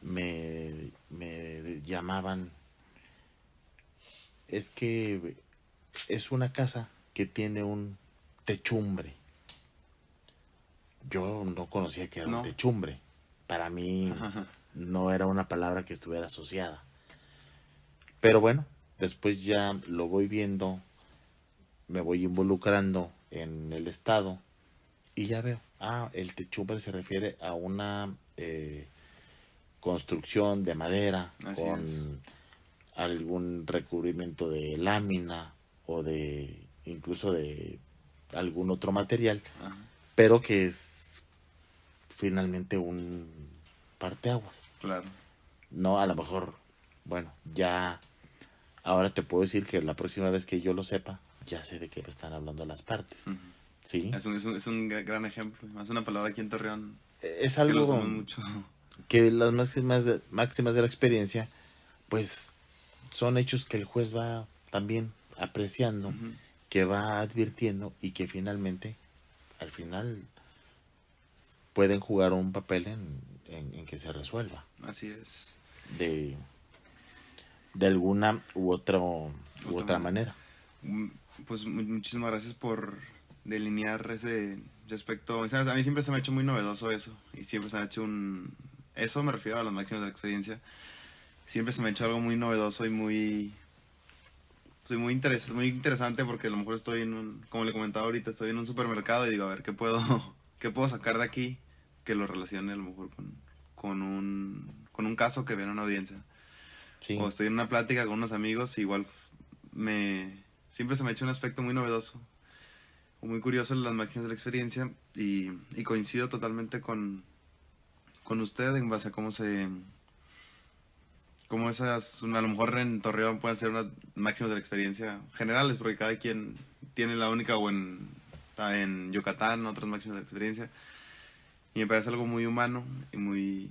me llamaban, es que es una casa que tiene un techumbre. Yo no conocía que era un techumbre. Para mí no era una palabra que estuviera asociada. Pero bueno, después ya lo voy viendo, me voy involucrando en el estado y ya veo, el techumbre se refiere a una construcción de madera con algún recubrimiento de lámina o de incluso de algún otro material, pero que es finalmente un parteaguas. Claro. No, a lo mejor, bueno, ya ahora te puedo decir que la próxima vez que yo lo sepa, ya sé de qué me están hablando las partes. ¿Sí? Es un gran ejemplo. Es una palabra aquí en Torreón. Es algo que lo usamos mucho. Que las máximas de la experiencia, pues son hechos que el juez va también apreciando, que va advirtiendo y que finalmente, al final, pueden jugar un papel en que se resuelva. Así es. De alguna u otra manera. Pues muchísimas gracias por delinear ese aspecto. ¿Sabes? A mí siempre se me ha hecho muy novedoso eso. Y siempre se me ha hecho Eso me refiero a los máximos de la experiencia. Siempre se me ha hecho algo muy novedoso y muy interesante, porque a lo mejor estoy como le comentaba ahorita, estoy en un supermercado y digo, a ver, ¿qué puedo sacar de aquí que lo relacione a lo mejor con un caso que vea en una audiencia? Sí. O estoy en una plática con unos amigos, igual siempre se me ha hecho un aspecto muy novedoso o muy curioso en las máquinas de la experiencia, y coincido totalmente con usted en base a cómo esas, a lo mejor en Torreón pueden ser unas máximas de la experiencia generales, porque cada quien tiene la única, o en Yucatán otras máximas de la experiencia, y me parece algo muy humano y muy,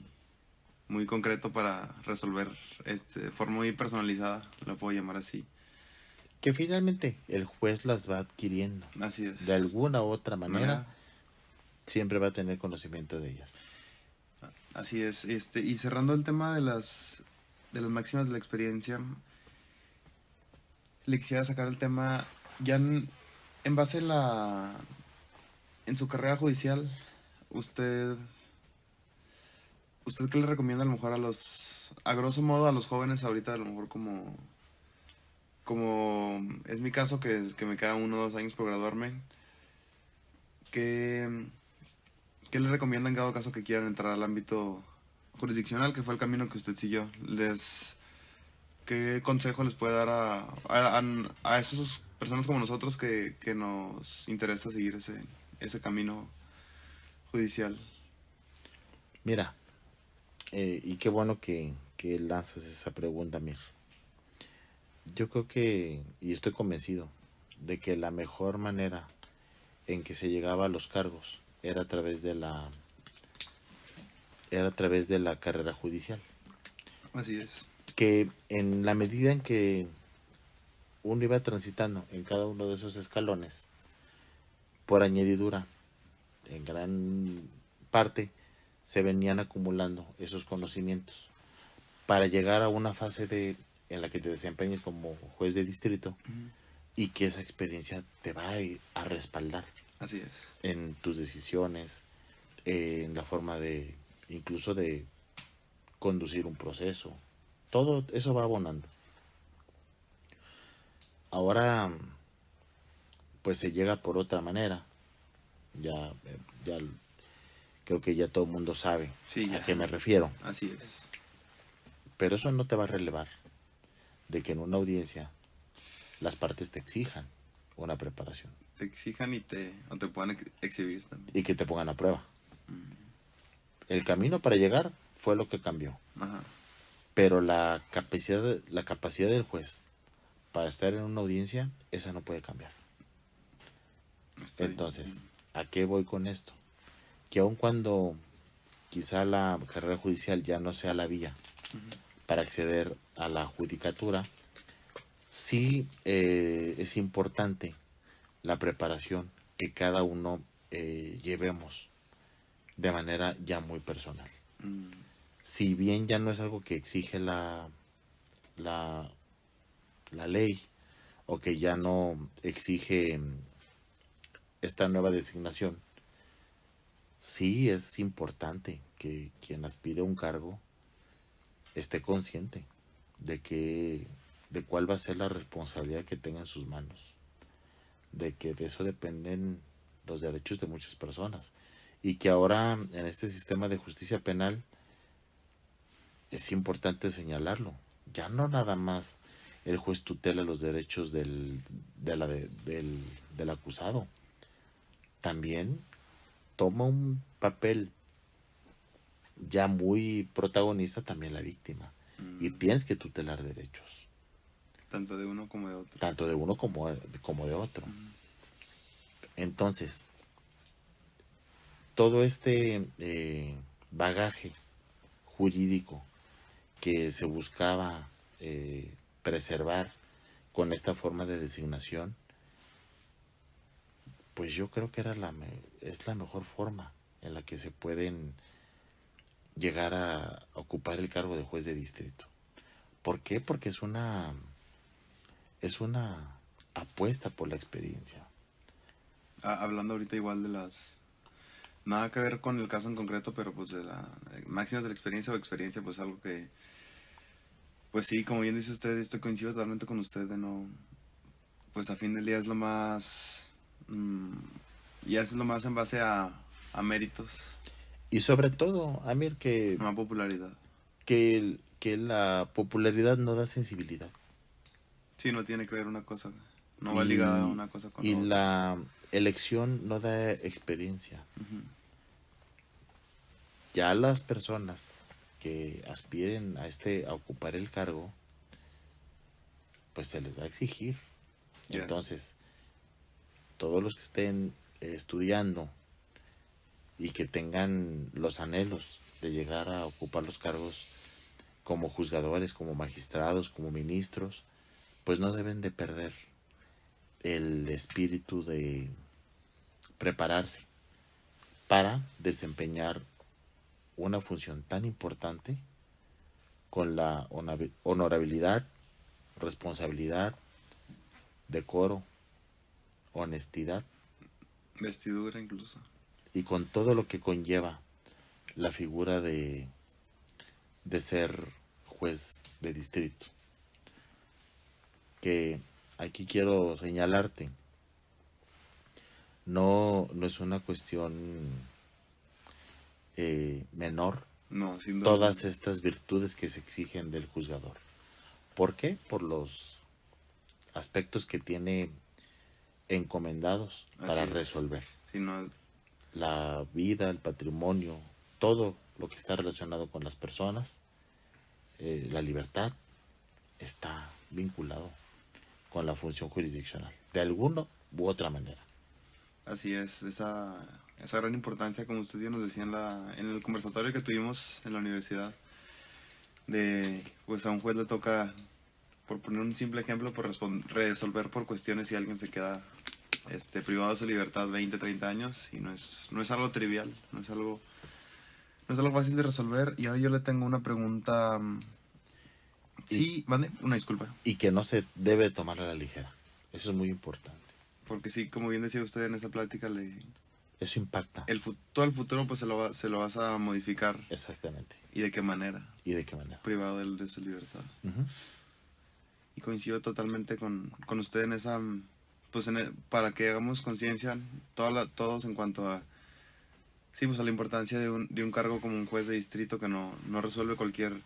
muy concreto para resolver de forma muy personalizada, lo puedo llamar así. Que finalmente el juez las va adquiriendo. Así es. De alguna u otra manera, siempre va a tener conocimiento de ellas. Así es. Y cerrando el tema de las máximas de la experiencia, le quisiera sacar el tema ya en base en su carrera judicial. ¿Usted qué le recomienda a lo mejor a grosso modo a los jóvenes ahorita, a lo mejor como es mi caso, que me quedan 1 o 2 años por graduarme? ¿Qué le recomiendan en cada caso que quieran entrar al ámbito jurisdiccional, que fue el camino que usted siguió? ¿Qué consejo les puede dar a esas personas como nosotros que nos interesa seguir ese camino judicial? Mira, y qué bueno que lanzas esa pregunta, Mir. Yo creo que, y estoy convencido, de que la mejor manera en que se llegaba a los cargos era a través de la carrera judicial. Así es. Que en la medida en que uno iba transitando en cada uno de esos escalones, por añadidura, en gran parte, se venían acumulando esos conocimientos para llegar a una fase en la que te desempeñes como juez de distrito, y que esa experiencia te va a respaldar. Así es. En tus decisiones, en la forma incluso de conducir un proceso. Todo eso va abonando. Ahora, pues se llega por otra manera. Ya creo que ya todo el mundo sabe a qué me refiero. Así es. Pero eso no te va a relevar de que en una audiencia las partes te exijan una preparación. Te exijan o te puedan exhibir también. Y que te pongan a prueba. El camino para llegar fue lo que cambió. Ajá. Pero la capacidad del juez para estar en una audiencia, esa no puede cambiar. Entonces, ¿a qué voy con esto? Que aun cuando quizá la carrera judicial ya no sea la vía para acceder a la judicatura, sí es importante la preparación que cada uno llevemos de manera ya muy personal. Si bien ya no es algo que exige la ley, o que ya no exige esta nueva designación, sí es importante que quien aspire a un cargo esté consciente de cuál va a ser la responsabilidad que tenga en sus manos, de que de eso dependen los derechos de muchas personas, y que ahora en este sistema de justicia penal es importante señalarlo. Ya no nada más el juez tutela los derechos del acusado, también toma un papel ya muy protagonista también la víctima, y tienes que tutelar derechos. Tanto de uno como de otro. Tanto de uno como de otro. Entonces, todo este bagaje jurídico que se buscaba preservar con esta forma de designación, pues yo creo que es la mejor forma en la que se pueden llegar a ocupar el cargo de juez de distrito. ¿Por qué? Porque es una apuesta por la experiencia. Hablando ahorita igual de nada que ver con el caso en concreto, pero pues de máximas de la experiencia o experiencia, pues algo que, pues sí, como bien dice usted, esto coincido totalmente con usted de no, pues a fin del día es lo más, ya es lo más en base a méritos. Y sobre todo, Amir, Una popularidad. Que la popularidad no da sensibilidad. Sí, no tiene que ver una cosa, no va ligada a una cosa con y otra. La elección no da experiencia. Ya las personas que aspiren a ocupar el cargo, pues se les va a exigir. Entonces, todos los que estén estudiando y que tengan los anhelos de llegar a ocupar los cargos como juzgadores, como magistrados, como ministros, pues no deben de perder el espíritu de prepararse para desempeñar una función tan importante con la honorabilidad, responsabilidad, decoro, honestidad, vestidura incluso, y con todo lo que conlleva la figura de ser juez de distrito. Que aquí quiero señalarte, no es una cuestión menor, no, sin duda, todas estas virtudes que se exigen del juzgador. ¿Por qué? Por los aspectos que tiene encomendados para resolver. Si no, la vida, el patrimonio, todo lo que está relacionado con las personas, la libertad, está vinculado con la función jurisdiccional, de alguna u otra manera. Así es, esa gran importancia, como usted ya nos decía en el conversatorio que tuvimos en la universidad, de pues a un juez le toca, por poner un simple ejemplo, por resolver por cuestiones si alguien se queda privado de su libertad 20, 30 años, y no es algo trivial, no es algo fácil de resolver. Y ahora yo le tengo una pregunta. Sí, mande, una disculpa. Y que no se debe tomar a la ligera, eso es muy importante. Porque sí, como bien decía usted en esa plática, eso impacta. Todo el futuro pues se lo vas a modificar. Exactamente. ¿Y de qué manera? Privado de su libertad. Y coincido totalmente con usted en esa, pues para que hagamos conciencia todos en cuanto a, sí, pues a la importancia de un cargo como un juez de distrito que no resuelve cualquier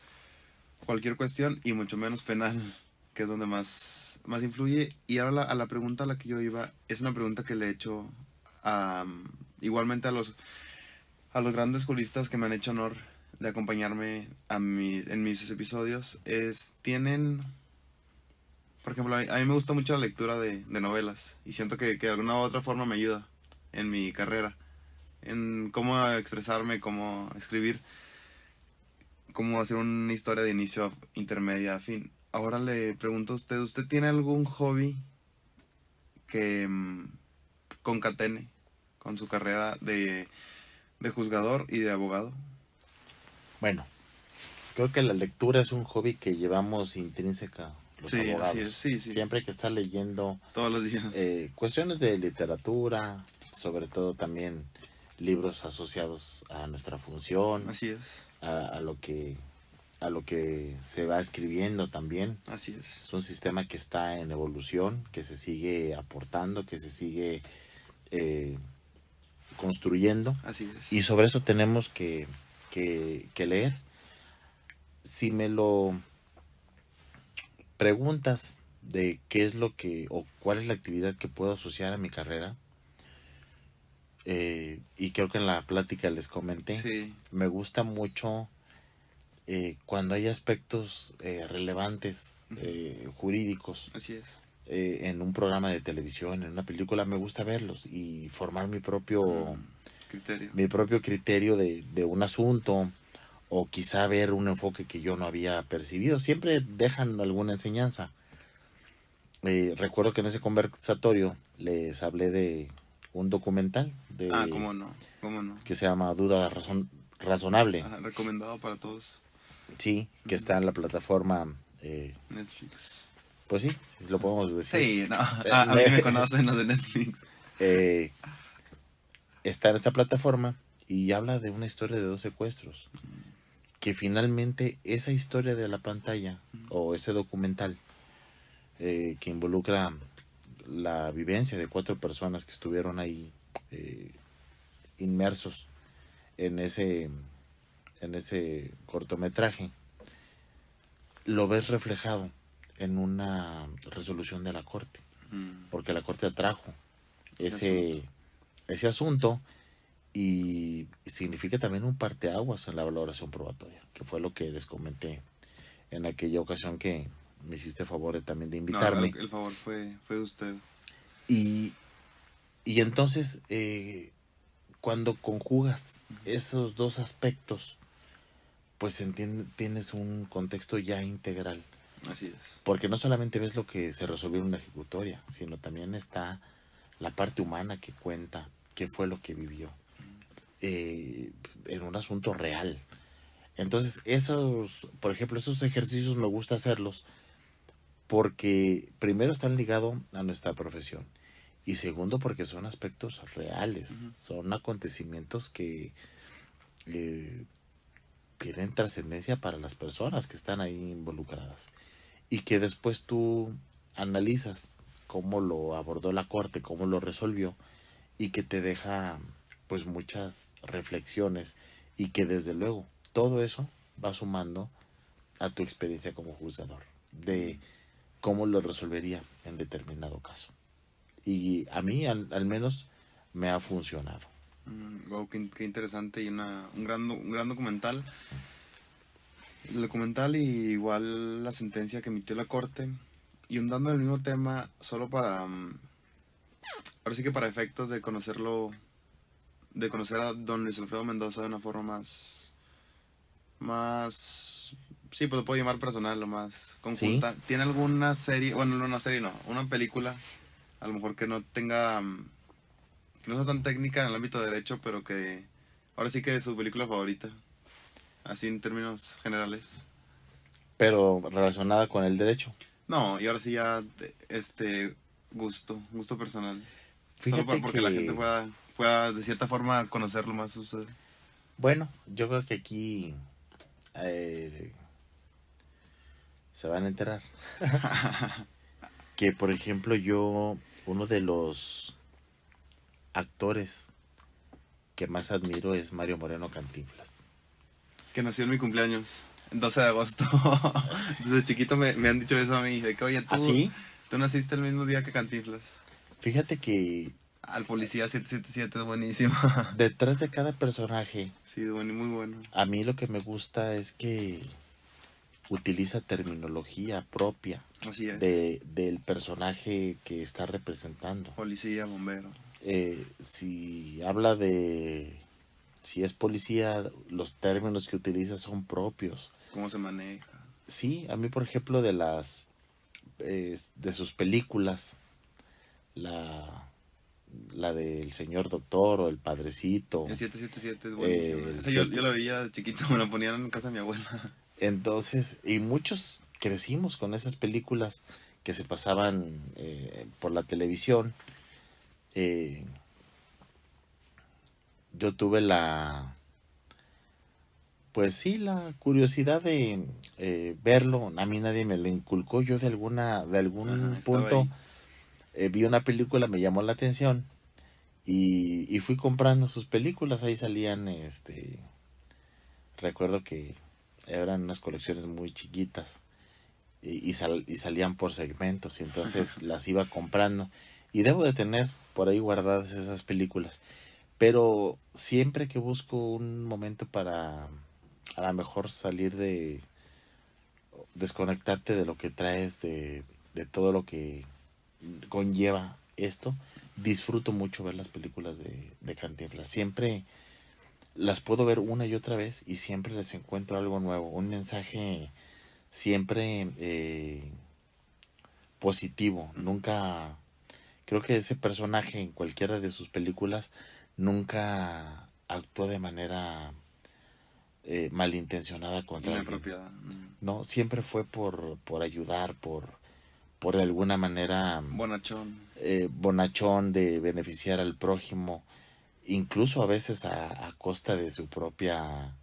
cuestión, y mucho menos penal, que es donde más influye. Y ahora a la pregunta a la que yo iba, es una pregunta que le he hecho igualmente a los grandes juristas que me han hecho honor de acompañarme en mis episodios. Tienen, por ejemplo, a mí me gusta mucho la lectura de novelas, y siento que de alguna u otra forma me ayuda en mi carrera. en cómo expresarme, cómo escribir, cómo hacer una historia de inicio, intermedia, a fin. Ahora le pregunto a usted, ¿usted tiene algún hobby que concatene con su carrera de juzgador y de abogado? Bueno, creo que la lectura es un hobby que llevamos intrínseca los Sí, abogados. así es, sí, sí. Siempre hay que estar leyendo Todos los días. cuestiones de literatura, sobre todo también libros asociados a nuestra función, Así es, a lo que se va escribiendo también. así es. Es un sistema que está en evolución, que se sigue aportando, que se sigue construyendo, Así es. y sobre eso tenemos que leer. Si me lo preguntas de qué es lo que o cuál es la actividad que puedo asociar a mi carrera, y creo que en la plática les comenté, Sí, me gusta mucho cuando hay aspectos relevantes, jurídicos, así es. en un programa de televisión, en una película, me gusta verlos y formar mi propio Criterio. de un asunto, o quizá ver un enfoque que yo no había percibido. Siempre dejan alguna enseñanza. Recuerdo que en ese conversatorio les hablé de un documental Cómo no, cómo no. que se llama Duda Razonable. Ajá, recomendado para todos. Sí, que está en la plataforma, Netflix. pues sí, lo podemos decir. Sí, no, a mí me conocen los de Netflix. Está en esta plataforma y habla de una historia de 2 secuestros. Que finalmente esa historia de la pantalla, o ese documental, que involucra la vivencia de 4 personas que estuvieron ahí inmersos en ese cortometraje, lo ves reflejado en una resolución de la corte, porque la corte atrajo ese asunto, y significa también un parteaguas en la valoración probatoria, que fue lo que les comenté en aquella ocasión que me hiciste favor también de invitarme. No, el favor fue de usted. Y entonces, cuando conjugas esos 2 aspectos, pues tienes un contexto ya integral. Así es. Porque no solamente ves lo que se resolvió en una ejecutoria, sino también está la parte humana que cuenta qué fue lo que vivió en un asunto real. Entonces, por ejemplo, esos ejercicios me gusta hacerlos porque primero están ligados a nuestra profesión, y segundo porque son aspectos reales, son acontecimientos que tienen trascendencia para las personas que están ahí involucradas, y que después tú analizas cómo lo abordó la corte, cómo lo resolvió, y que te deja pues muchas reflexiones, y que desde luego todo eso va sumando a tu experiencia como juzgador, de cómo lo resolvería en determinado caso. Y a mí al menos me ha funcionado. Wow, qué interesante, y un gran documental. El documental, y igual la sentencia que emitió la corte, y dando el mismo tema, solo para ahora sí que para efectos de conocerlo, de conocer a don Luis Alfredo Mendoza de una forma más, sí, pues lo puedo llamar personal, lo más conjunta. ¿Sí? ¿Tiene alguna serie, bueno, no una serie, no, una película, a lo mejor que no tenga, que no sea tan técnica en el ámbito de derecho, pero que ahora sí que es su película favorita, así en términos generales? Pero relacionada con el derecho. No, y ahora sí ya, gusto personal. Solo Fíjate porque la gente pueda de cierta forma conocerlo más a usted. Bueno, yo creo que aquí se van a enterar que, por ejemplo, uno de los actores que más admiro es Mario Moreno Cantinflas. Que nació en mi cumpleaños, el 12 de agosto. Desde chiquito me han dicho eso a mí, de que, oye, ¿Ah, sí? tú naciste el mismo día que Cantinflas. Fíjate que Al policía 777 es buenísimo. detrás de cada personaje, Sí, muy bueno. a mí lo que me gusta es que utiliza terminología propia Así es. del personaje que está representando. Policía, bombero. Si habla de, si es policía, los términos que utiliza son propios. ¿Cómo se maneja? Sí, a mí por ejemplo de sus películas, la, la del Señor Doctor o El Padrecito, El 777 es buenísimo. el Esa yo 7. lo veía de chiquito, me lo ponían en casa de mi abuela. Entonces, y muchos crecimos con esas películas que se pasaban por la televisión. Eh, yo tuve pues sí, la curiosidad de verlo. A mí nadie me lo inculcó. Yo de Ajá, algún estaba punto ahí. vi una película, me llamó la atención y fui comprando sus películas. Ahí salían, recuerdo que eran unas colecciones muy chiquitas y salían por segmentos y entonces las iba comprando. Y debo de tener por ahí guardadas esas películas. Pero siempre que busco un momento para a lo mejor salir de desconectarte de lo que traes, de todo lo que conlleva esto, disfruto mucho ver las películas de Cantinflas. Siempre las puedo ver una y otra vez y siempre les encuentro algo nuevo, un mensaje siempre positivo. Nunca, creo que ese personaje en cualquiera de sus películas nunca actuó de manera malintencionada contra alguien. Inapropiada. No, siempre fue por ayudar, por de alguna manera Bonachón. bonachón de beneficiar al prójimo, incluso a veces a costa de su propia,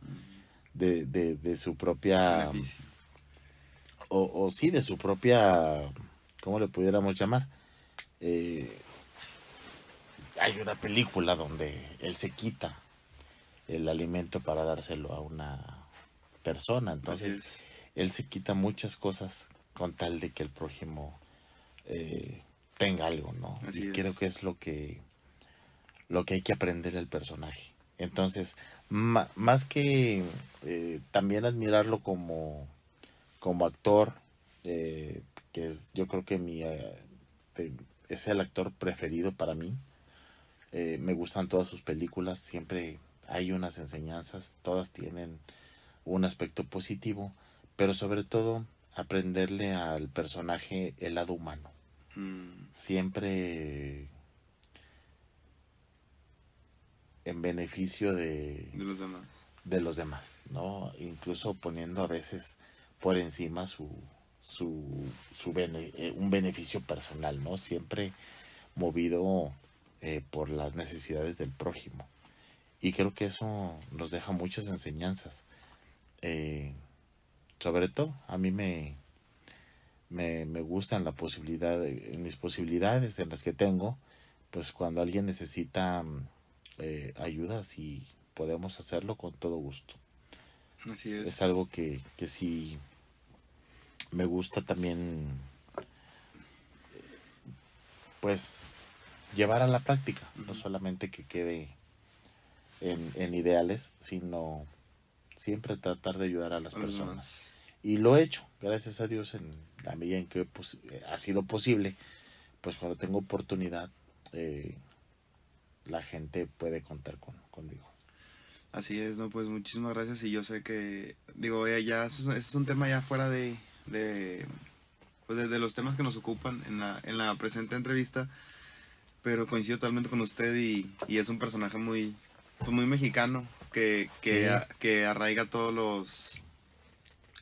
de su propia, Beneficio. o sí, de su propia, ¿cómo le pudiéramos llamar? Eh, Hay una película donde él se quita el alimento para dárselo a una persona, Así entonces es. él se quita muchas cosas con tal de que el prójimo tenga algo, ¿no? Y Así creo es. que es lo que hay que aprenderle al personaje. Entonces, más que también admirarlo como actor, que es, yo creo que es el actor preferido para mí. Me gustan todas sus películas, siempre hay unas enseñanzas, todas tienen un aspecto positivo, pero sobre todo aprenderle al personaje el lado humano. Siempre en beneficio De los demás. de los demás, ¿no? Incluso poniendo a veces por encima un beneficio personal, ¿no? Siempre movido por las necesidades del prójimo. Y creo que eso nos deja muchas enseñanzas. Eh, Sobre todo, a mí me gustan en mis posibilidades en las que tengo, pues cuando alguien necesita ayuda, si podemos hacerlo con todo gusto. Así Es algo es. que sí me gusta también, pues, llevar a la práctica, no solamente que quede en ideales, sino siempre tratar de ayudar a las A los personas. demás. Y lo he hecho, gracias a Dios, en la medida en que ha sido posible, pues cuando tengo oportunidad, la gente puede contar conmigo. Así es, no, pues muchísimas gracias. Y yo sé que, digo, ya eso es un tema ya fuera de, pues de los temas que nos ocupan en la presente entrevista. Pero coincido totalmente con usted y es un personaje muy, pues muy mexicano Sí, que arraiga todos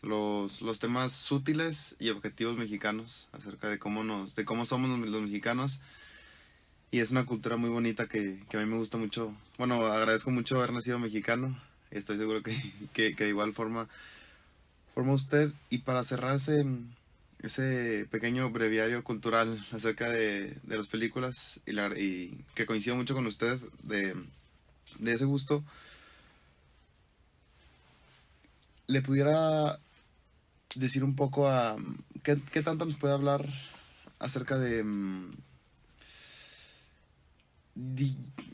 los temas sutiles y objetivos mexicanos acerca de de cómo somos los mexicanos. Y es una cultura muy bonita que a mí me gusta mucho. Bueno, agradezco mucho haber nacido mexicano. Estoy seguro que de igual forma usted. Y para cerrar ese pequeño breviario cultural acerca de las películas y que coincido mucho con usted de ese gusto, le pudiera decir un poco qué tanto nos puede hablar acerca de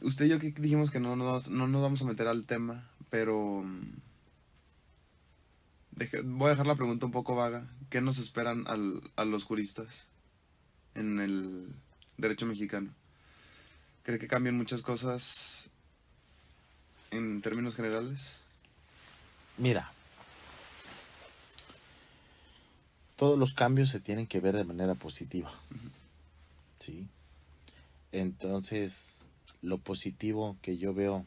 usted y yo que dijimos que no nos vamos a meter al tema, pero voy a dejar la pregunta un poco vaga. ¿Qué nos esperan a los juristas en el derecho mexicano? ¿Cree que cambian muchas cosas en términos generales? Mira, todos los cambios se tienen que ver de manera positiva, ¿sí? Entonces, lo positivo que yo veo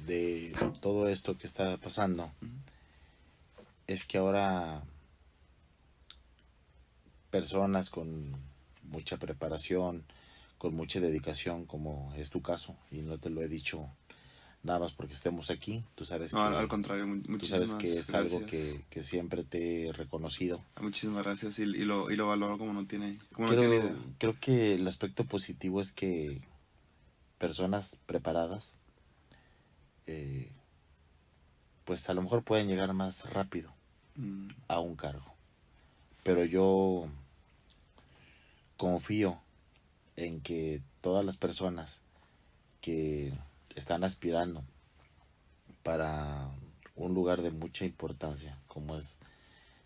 de todo esto que está pasando es que ahora personas con mucha preparación, con mucha dedicación, como es tu caso, y no te lo he dicho nada más porque estemos aquí, tú sabes No, que, al contrario, tú sabes muchísimas que es gracias. algo que siempre te he reconocido. Muchísimas gracias y lo valoro como no tiene idea. Creo que el aspecto positivo es que personas preparadas, eh, pues a lo mejor pueden llegar más rápido a un cargo. Pero yo confío en que todas las personas que están aspirando para un lugar de mucha importancia, como es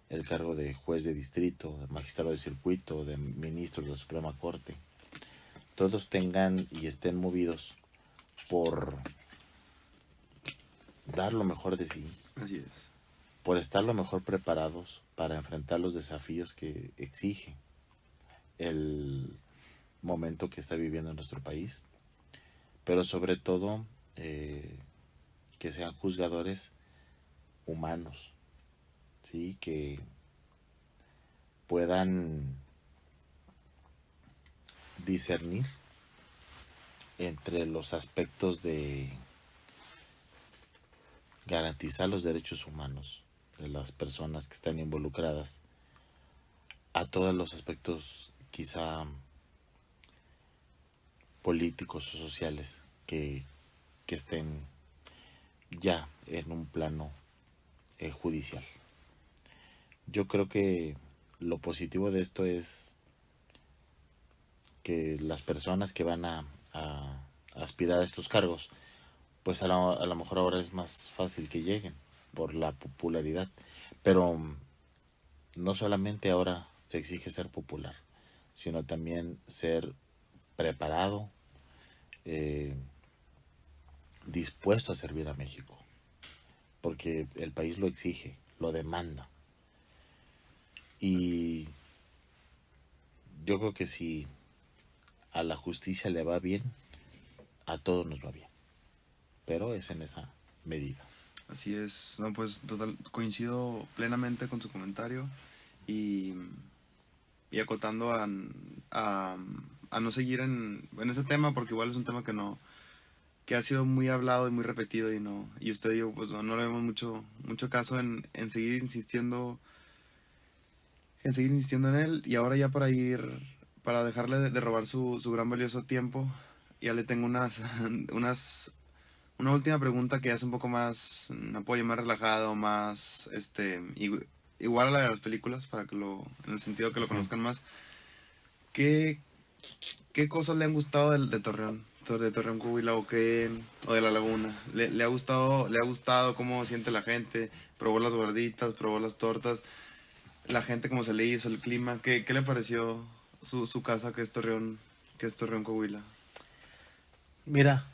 el cargo de juez de distrito, de magistrado de circuito, de ministro de la Suprema Corte, todos tengan y estén movidos por dar lo mejor de sí. Así es. Por estar lo mejor preparados para enfrentar los desafíos que exige el momento que está viviendo nuestro país, pero sobre todo que sean juzgadores humanos, ¿sí? Que puedan discernir entre los aspectos de garantizar los derechos humanos de las personas que están involucradas a todos los aspectos quizá políticos o sociales que estén ya en un plano judicial. Yo creo que lo positivo de esto es que las personas que van a aspirar a estos cargos, pues a lo mejor ahora es más fácil que lleguen por la popularidad, pero no solamente ahora se exige ser popular, sino también ser preparado, dispuesto a servir a México, porque el país lo exige, lo demanda. Y yo creo que si a la justicia le va bien, a todos nos va bien, pero es en esa medida. Así es, no, pues coincido plenamente con su comentario y, y acotando a no seguir en ese tema porque igual es un tema que ha sido muy hablado y muy repetido y usted y yo pues no le vemos mucho caso en seguir insistiendo en él y ahora ya para dejarle de robar su gran valioso tiempo, ya le tengo una última pregunta que ya es un poco más, un apoyo más relajado, más, igual a la de las películas, en el sentido que lo conozcan más. ¿Qué, qué cosas le han gustado de Torreón? De Torreón, Coahuila o de La Laguna. ¿Le ha gustado cómo siente la gente? ¿Probó las gorditas, probó las tortas? La gente cómo se le hizo, el clima. ¿Qué le pareció su casa que es Torreón, Coahuila? Mira,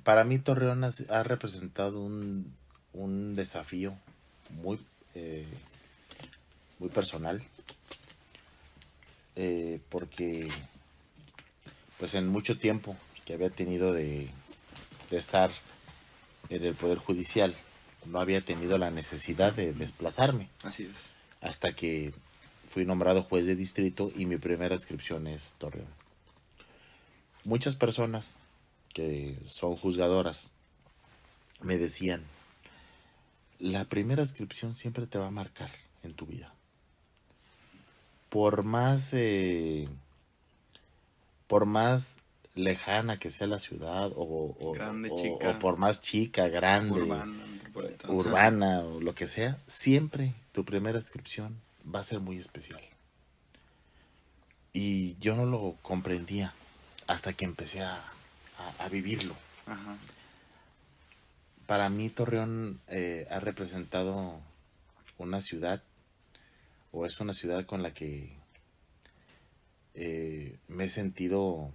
para mí Torreón ha representado un desafío muy, eh, muy personal, porque pues en mucho tiempo que había tenido de estar en el Poder Judicial, no había tenido la necesidad de desplazarme. Así es. Hasta que fui nombrado juez de distrito y mi primera adscripción es Torreón. Muchas personas que son juzgadoras me decían, la primera adscripción siempre te va a marcar en tu vida. Por más lejana que sea la ciudad Grande, o por más chica, grande, urbana o lo que sea, siempre tu primera adscripción va a ser muy especial. Y yo no lo comprendía hasta que empecé a vivirlo. Ajá. Para mí Torreón ha representado una ciudad, o es una ciudad con la que me he sentido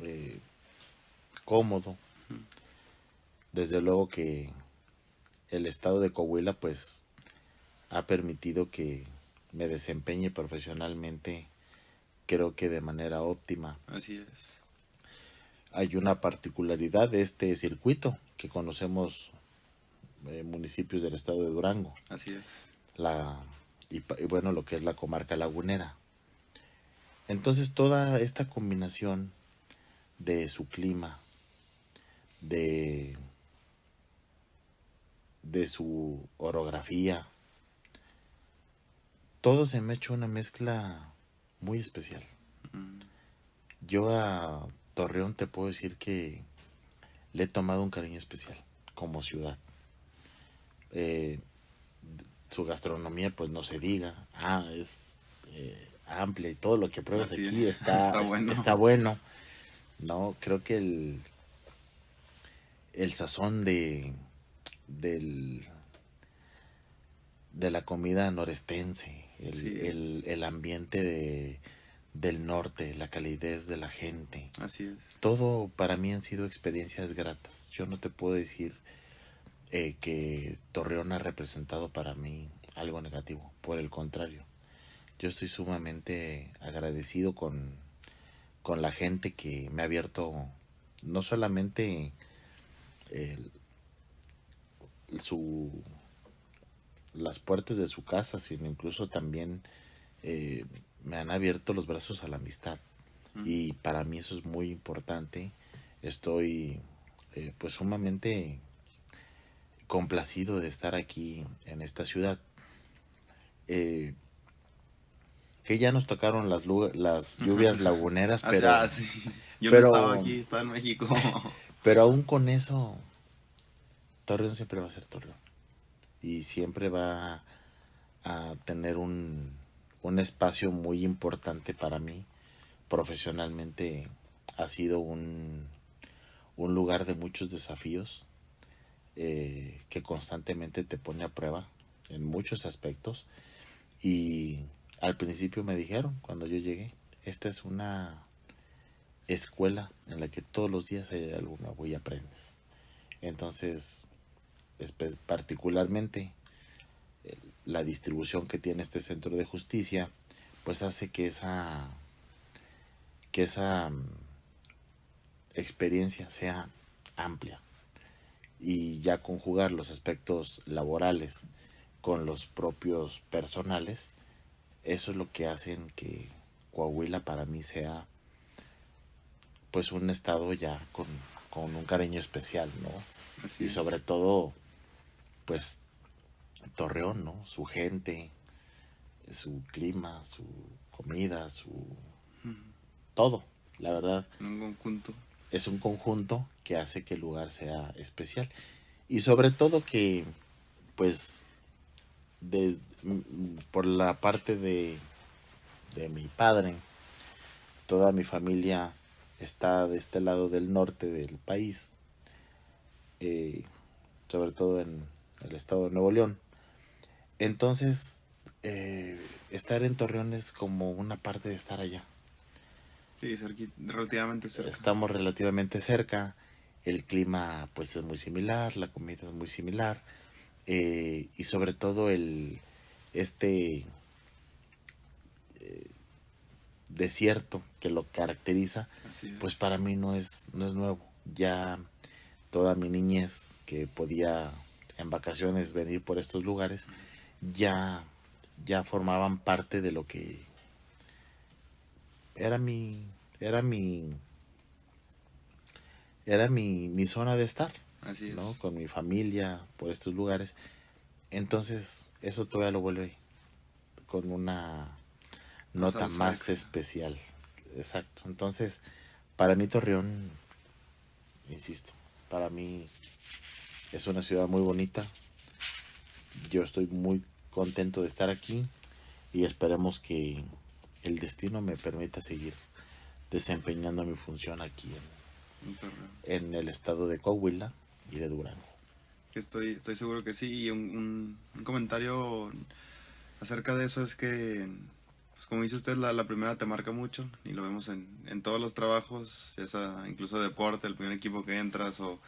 eh, cómodo. Desde luego que el estado de Coahuila pues ha permitido que me desempeñe profesionalmente, creo que de manera óptima. Así es. Hay una particularidad de este circuito que conocemos, municipios del estado de Durango, Así es. y bueno, lo que es la comarca lagunera. Entonces toda esta combinación de su clima, de, de su orografía, todo se me ha hecho una mezcla muy especial. Mm, Yo a Torreón te puedo decir que le he tomado un cariño especial como ciudad. Eh, Su gastronomía pues no se diga, es amplia, y todo lo que pruebas así aquí es. Está bueno. está bueno. No, creo que el sazón del, de la comida norestense, Sí. el ambiente del norte, la calidez de la gente, Así es. todo para mí han sido experiencias gratas. Yo no te puedo decir que Torreón ha representado para mí algo negativo. Por el contrario, yo estoy sumamente agradecido con la gente que me ha abierto no solamente el- su, las puertas de su casa, sino incluso también me han abierto los brazos a la amistad. Y para mí eso es muy importante. Estoy pues sumamente complacido de estar aquí en esta ciudad. Eh, que ya nos tocaron las lluvias laguneras, pero, Sí. Yo no estaba pero, aquí, estaba en México. pero aún con eso, Torreón siempre va a ser Torreón. Y siempre va a tener un espacio muy importante para mí. Profesionalmente ha sido un lugar de muchos desafíos, que constantemente te pone a prueba en muchos aspectos. Y al principio me dijeron, cuando yo llegué, esta es una escuela en la que todos los días hay algo nuevo y aprendes. Entonces, particularmente la distribución que tiene este centro de justicia, pues hace que esa experiencia sea amplia, y ya conjugar los aspectos laborales con los propios personales, eso es lo que hacen que Coahuila para mí sea pues un estado ya con un cariño especial, ¿no? Así Y es. sobre todo pues Torreón, ¿no? Su gente, su clima, su comida, su todo, la verdad, En un conjunto. es un conjunto que hace que el lugar sea especial. Y sobre todo que pues por la parte de mi padre, toda mi familia está de este lado del norte del país, eh, sobre todo en el estado de Nuevo León. Entonces, estar en Torreón es como una parte de estar allá. Sí, relativamente cerca. Estamos relativamente cerca, el clima pues es muy similar, la comida es muy similar, y sobre todo este desierto que lo caracteriza, Así es. pues para mí no es nuevo. Ya toda mi niñez, que podía en vacaciones venir por estos lugares, ya, ya formaban parte de lo que era era mi, mi zona de estar, Así es. ¿no? Con mi familia, por estos lugares. Entonces, eso todavía lo vuelve con una nota más extra. especial. Exacto. Entonces, para mí Torreón, insisto, para mí es una ciudad muy bonita. Yo estoy muy contento de estar aquí y esperemos que el destino me permita seguir desempeñando mi función aquí en el estado de Coahuila y de Durango. Estoy seguro que sí. Y un comentario acerca de eso es que pues como dice usted, la primera te marca mucho y lo vemos en todos los trabajos, ya sea incluso deporte, el primer equipo que entras o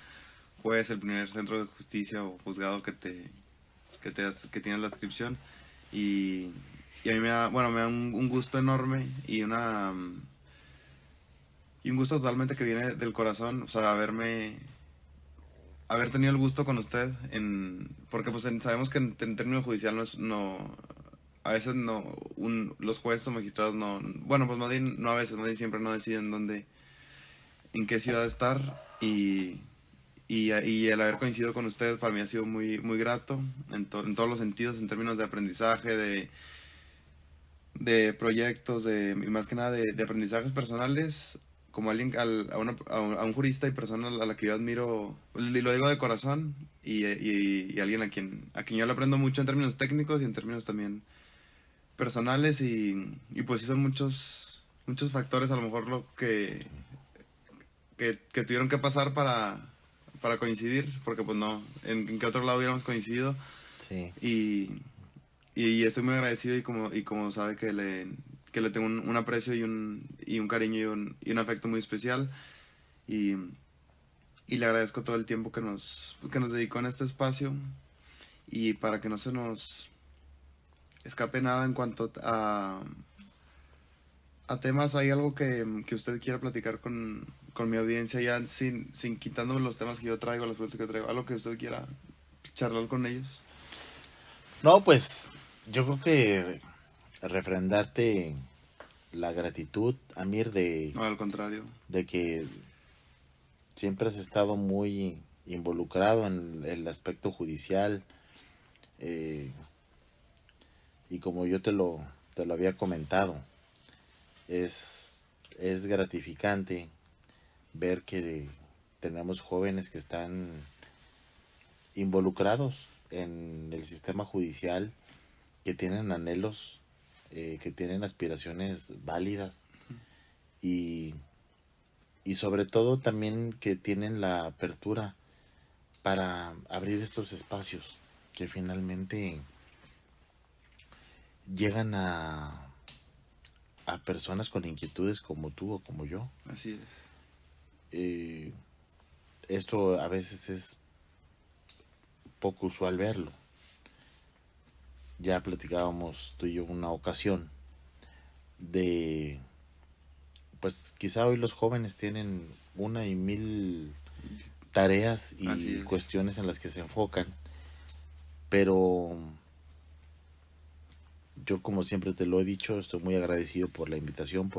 juez, el primer centro de justicia o juzgado que tienes la inscripción. Y, y a mí me da un gusto enorme y un gusto totalmente que viene del corazón, o sea, haber tenido el gusto con usted, porque pues sabemos que en términos judicial a veces los jueces o magistrados no, bueno, pues más bien, no a veces, más bien siempre no deciden en qué ciudad estar, y el haber coincidido con usted para mí ha sido muy, muy grato en todos los sentidos, en términos de aprendizaje, de proyectos, y más que nada de aprendizajes personales, como alguien, a un jurista y persona a la que yo admiro, y lo digo de corazón, y alguien a quien yo le aprendo mucho en términos técnicos y en términos también personales, y pues sí son muchos, muchos factores a lo mejor que tuvieron que pasar para coincidir, porque pues no, en qué otro lado hubiéramos coincidido, Sí. y estoy muy agradecido y como sabe que le tengo un aprecio y un cariño y un afecto muy especial, y, y le agradezco todo el tiempo que nos dedicó en este espacio, y para que no se nos escape nada en cuanto a temas, ¿hay algo que usted quiera platicar con mi audiencia ya sin quitándome los temas que yo traigo, las preguntas que yo traigo, algo que usted quiera charlar con ellos? No, pues yo creo que refrendarte la gratitud, Amir, No, al contrario. de que siempre has estado muy involucrado en el aspecto judicial, eh, y como yo te lo había comentado, es gratificante ver que tenemos jóvenes que están involucrados en el sistema judicial, que tienen anhelos, que tienen aspiraciones válidas, y, y sobre todo también que tienen la apertura para abrir estos espacios que finalmente llegan a personas con inquietudes como tú o como yo. Así es. Esto a veces es poco usual verlo. Ya platicábamos tú y yo una ocasión de, pues quizá hoy los jóvenes tienen una y mil tareas y cuestiones en las que se enfocan, pero yo, como siempre te lo he dicho, estoy muy agradecido por la invitación,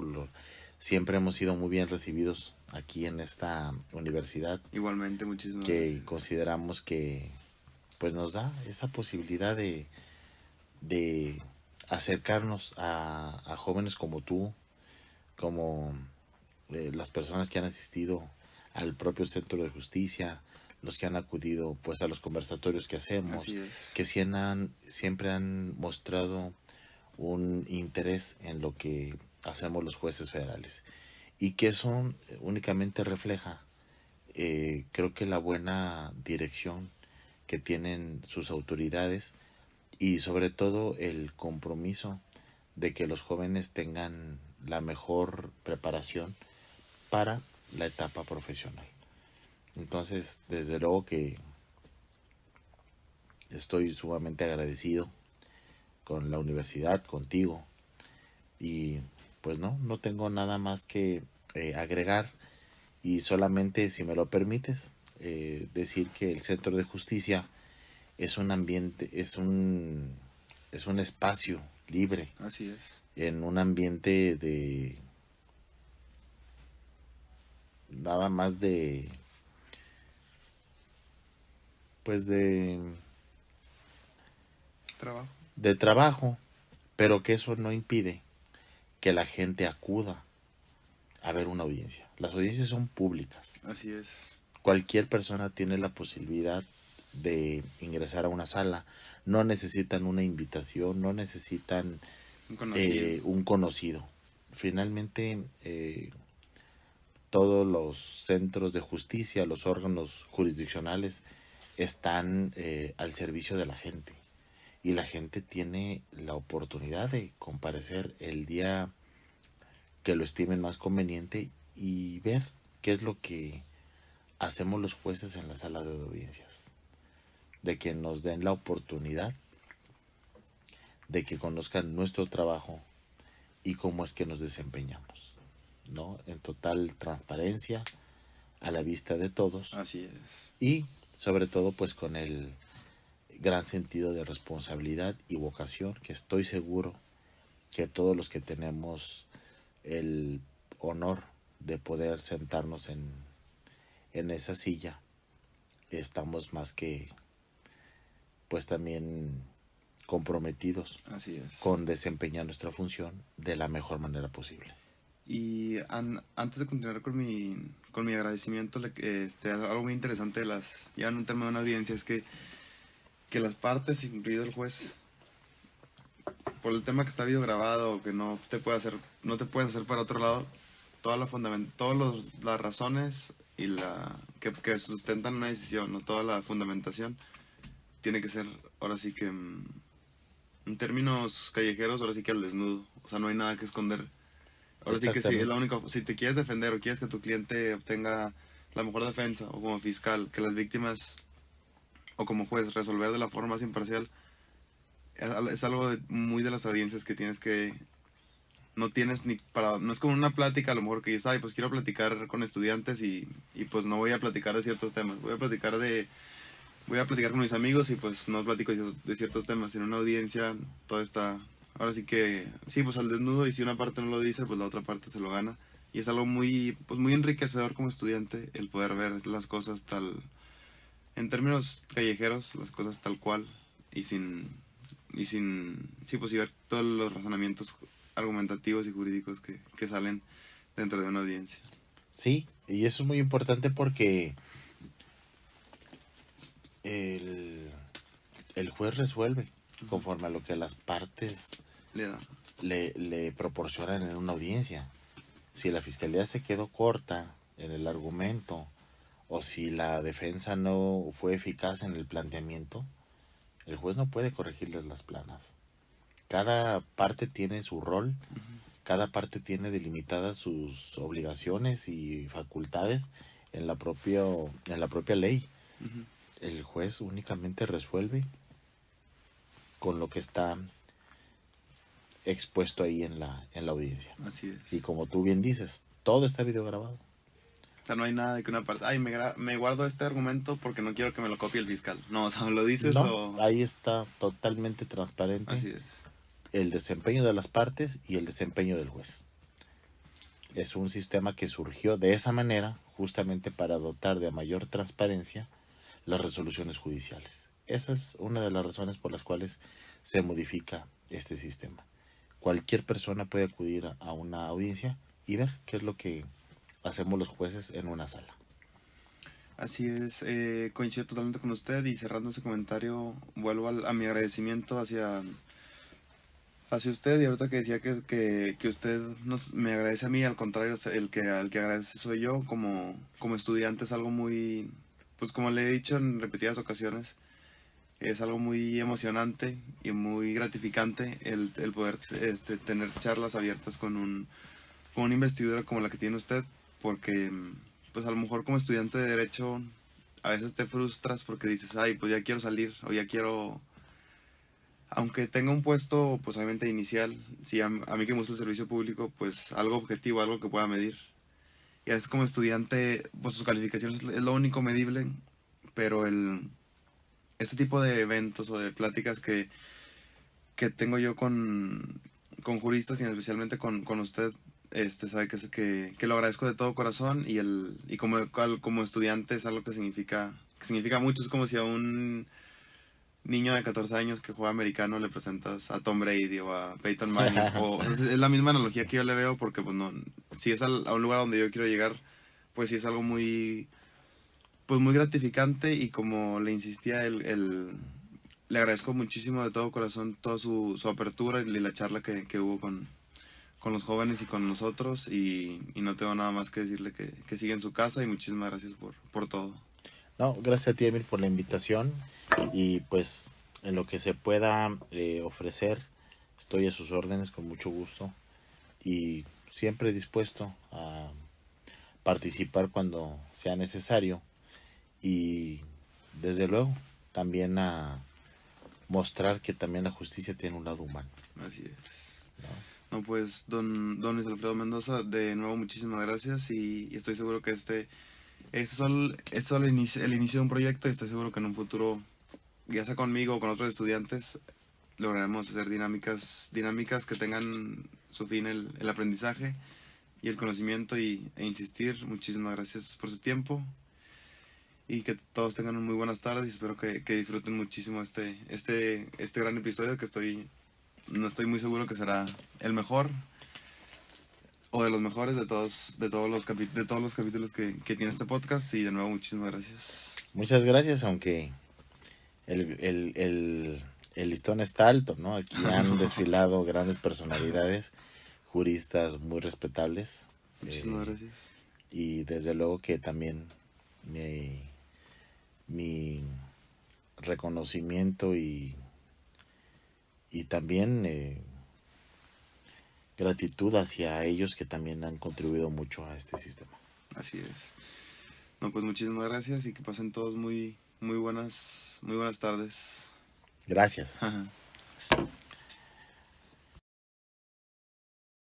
siempre hemos sido muy bien recibidos aquí en esta universidad. Igualmente, muchísimas que gracias. Consideramos que pues nos da esa posibilidad de acercarnos a jóvenes como tú, como las personas que han asistido al propio centro de justicia, los que han acudido pues a los conversatorios que hacemos, que siempre han mostrado un interés en lo que hacemos los jueces federales, y que eso únicamente refleja, creo que la buena dirección que tienen sus autoridades, y sobre todo el compromiso de que los jóvenes tengan la mejor preparación para la etapa profesional. Entonces, desde luego que estoy sumamente agradecido con la universidad, contigo, y pues no tengo nada más que agregar, y solamente, si me lo permites, decir que el Centro de Justicia es un ambiente, es un espacio libre. Así es. En un ambiente de nada más pues de trabajo, pero que eso no impide que la gente acuda a ver una audiencia. Las audiencias son públicas. Así es. Cualquier persona tiene la posibilidad de ingresar a una sala. No necesitan una invitación, no necesitan un conocido. Finalmente, todos los centros de justicia, los órganos jurisdiccionales están al servicio de la gente, y la gente tiene la oportunidad de comparecer el día que lo estimen más conveniente y ver qué es lo que hacemos los jueces en la sala de audiencias, de que nos den la oportunidad de que conozcan nuestro trabajo y cómo es que nos desempeñamos, ¿no? En total transparencia, a la vista de todos. Así es. Y sobre todo pues con el gran sentido de responsabilidad y vocación que estoy seguro que todos los que tenemos el honor de poder sentarnos en esa silla estamos más que pues también comprometidos. Así es. Con desempeñar nuestra función de la mejor manera posible. Y antes de continuar con mi agradecimiento, algo muy interesante ya en un tema de una audiencia es que las partes, incluido el juez, por el tema que está videograbado, que no te puedes hacer para otro lado, todas las razones y que sustentan una decisión, ¿no? Toda la fundamentación tiene que ser, ahora sí que en términos callejeros, ahora sí que al desnudo. O sea, no hay nada que esconder. Ahora sí que sí, es la única. Si te quieres defender o quieres que tu cliente obtenga la mejor defensa, o como fiscal, que las víctimas, o como juez, resolver de la forma más imparcial, es algo muy de las audiencias que tienes que. No tienes ni para. No es como una plática, a lo mejor que dices, ay, pues quiero platicar con estudiantes y pues no voy a platicar de ciertos temas. Voy a platicar con mis amigos y pues no platico de ciertos temas. En una audiencia todo está, ahora sí que, sí, pues al desnudo, y si una parte no lo dice, pues la otra parte se lo gana. Y es algo muy enriquecedor como estudiante el poder ver las cosas en términos callejeros, las cosas tal cual y sin, sí, pues y ver todos los razonamientos argumentativos y jurídicos que salen dentro de una audiencia. Sí, y eso es muy importante porque el juez resuelve conforme a lo que las partes le proporcionan en una audiencia. Si la fiscalía se quedó corta en el argumento o si la defensa no fue eficaz en el planteamiento, el juez no puede corregirles las planas. Cada parte tiene su rol, cada parte tiene delimitadas sus obligaciones y facultades en la propia ley. El juez únicamente resuelve con lo que está expuesto ahí en la audiencia. Así es. Y como tú bien dices, todo está videograbado. O sea, no hay nada de que una parte, ay, me guardo este argumento porque no quiero que me lo copie el fiscal. No, o sea, lo dices o... Ahí está totalmente transparente. Así es. El desempeño de las partes y el desempeño del juez. Es un sistema que surgió de esa manera justamente para dotar de mayor transparencia las resoluciones judiciales. Esa es una de las razones por las cuales se modifica este sistema. Cualquier persona puede acudir a una audiencia y ver qué es lo que hacemos los jueces en una sala. Así es, coincido totalmente con usted, y cerrando ese comentario vuelvo a mi agradecimiento hacia usted. Y ahorita que decía que usted me agradece a mí, al contrario, al que agradece soy yo como estudiante. Es algo muy, pues como le he dicho en repetidas ocasiones, es algo muy emocionante y muy gratificante el poder tener charlas abiertas con una investidura como la que tiene usted, porque pues a lo mejor como estudiante de Derecho a veces te frustras porque dices, ay, pues ya quiero salir, o ya quiero... Aunque tenga un puesto, pues obviamente inicial, sí, a mí que me gusta el servicio público, pues algo objetivo, algo que pueda medir. Y a veces como estudiante, pues sus calificaciones es lo único medible, pero este tipo de eventos o de pláticas que tengo yo con juristas y especialmente con usted, sabe que lo agradezco de todo corazón, y como estudiante es algo que significa mucho. Es como si a un niño de 14 años que juega americano le presentas a Tom Brady o a Peyton Manning. O sea, es la misma analogía que yo le veo, porque pues no, si es a un lugar donde yo quiero llegar, pues sí es algo muy, pues muy gratificante. Y como le insistía, le agradezco muchísimo de todo corazón toda su apertura y la charla que hubo con los jóvenes y con nosotros, y no tengo nada más que decirle que siga en su casa, y muchísimas gracias por todo. No, gracias a ti, Emil, por la invitación, y pues en lo que se pueda ofrecer, estoy a sus órdenes con mucho gusto y siempre dispuesto a participar cuando sea necesario y desde luego también a mostrar que también la justicia tiene un lado humano. Así es. ¿No? No, pues, don Luis Alfredo Mendoza, de nuevo muchísimas gracias y estoy seguro que este es solo el inicio de un proyecto y estoy seguro que en un futuro, ya sea conmigo o con otros estudiantes, lograremos hacer dinámicas que tengan su fin el aprendizaje y el conocimiento e insistir. Muchísimas gracias por su tiempo y que todos tengan muy buenas tardes y espero que disfruten muchísimo este gran episodio que no estoy muy seguro que será el mejor o de los mejores de todos los capítulos que tiene este podcast y de nuevo muchísimas gracias. Muchas gracias, aunque el listón está alto, ¿no? Aquí han desfilado grandes personalidades, juristas muy respetables. Muchísimas gracias. Y desde luego que también mi reconocimiento y también gratitud hacia ellos que también han contribuido mucho a este sistema. Así es. No, pues muchísimas gracias y que pasen todos muy buenas tardes. Gracias.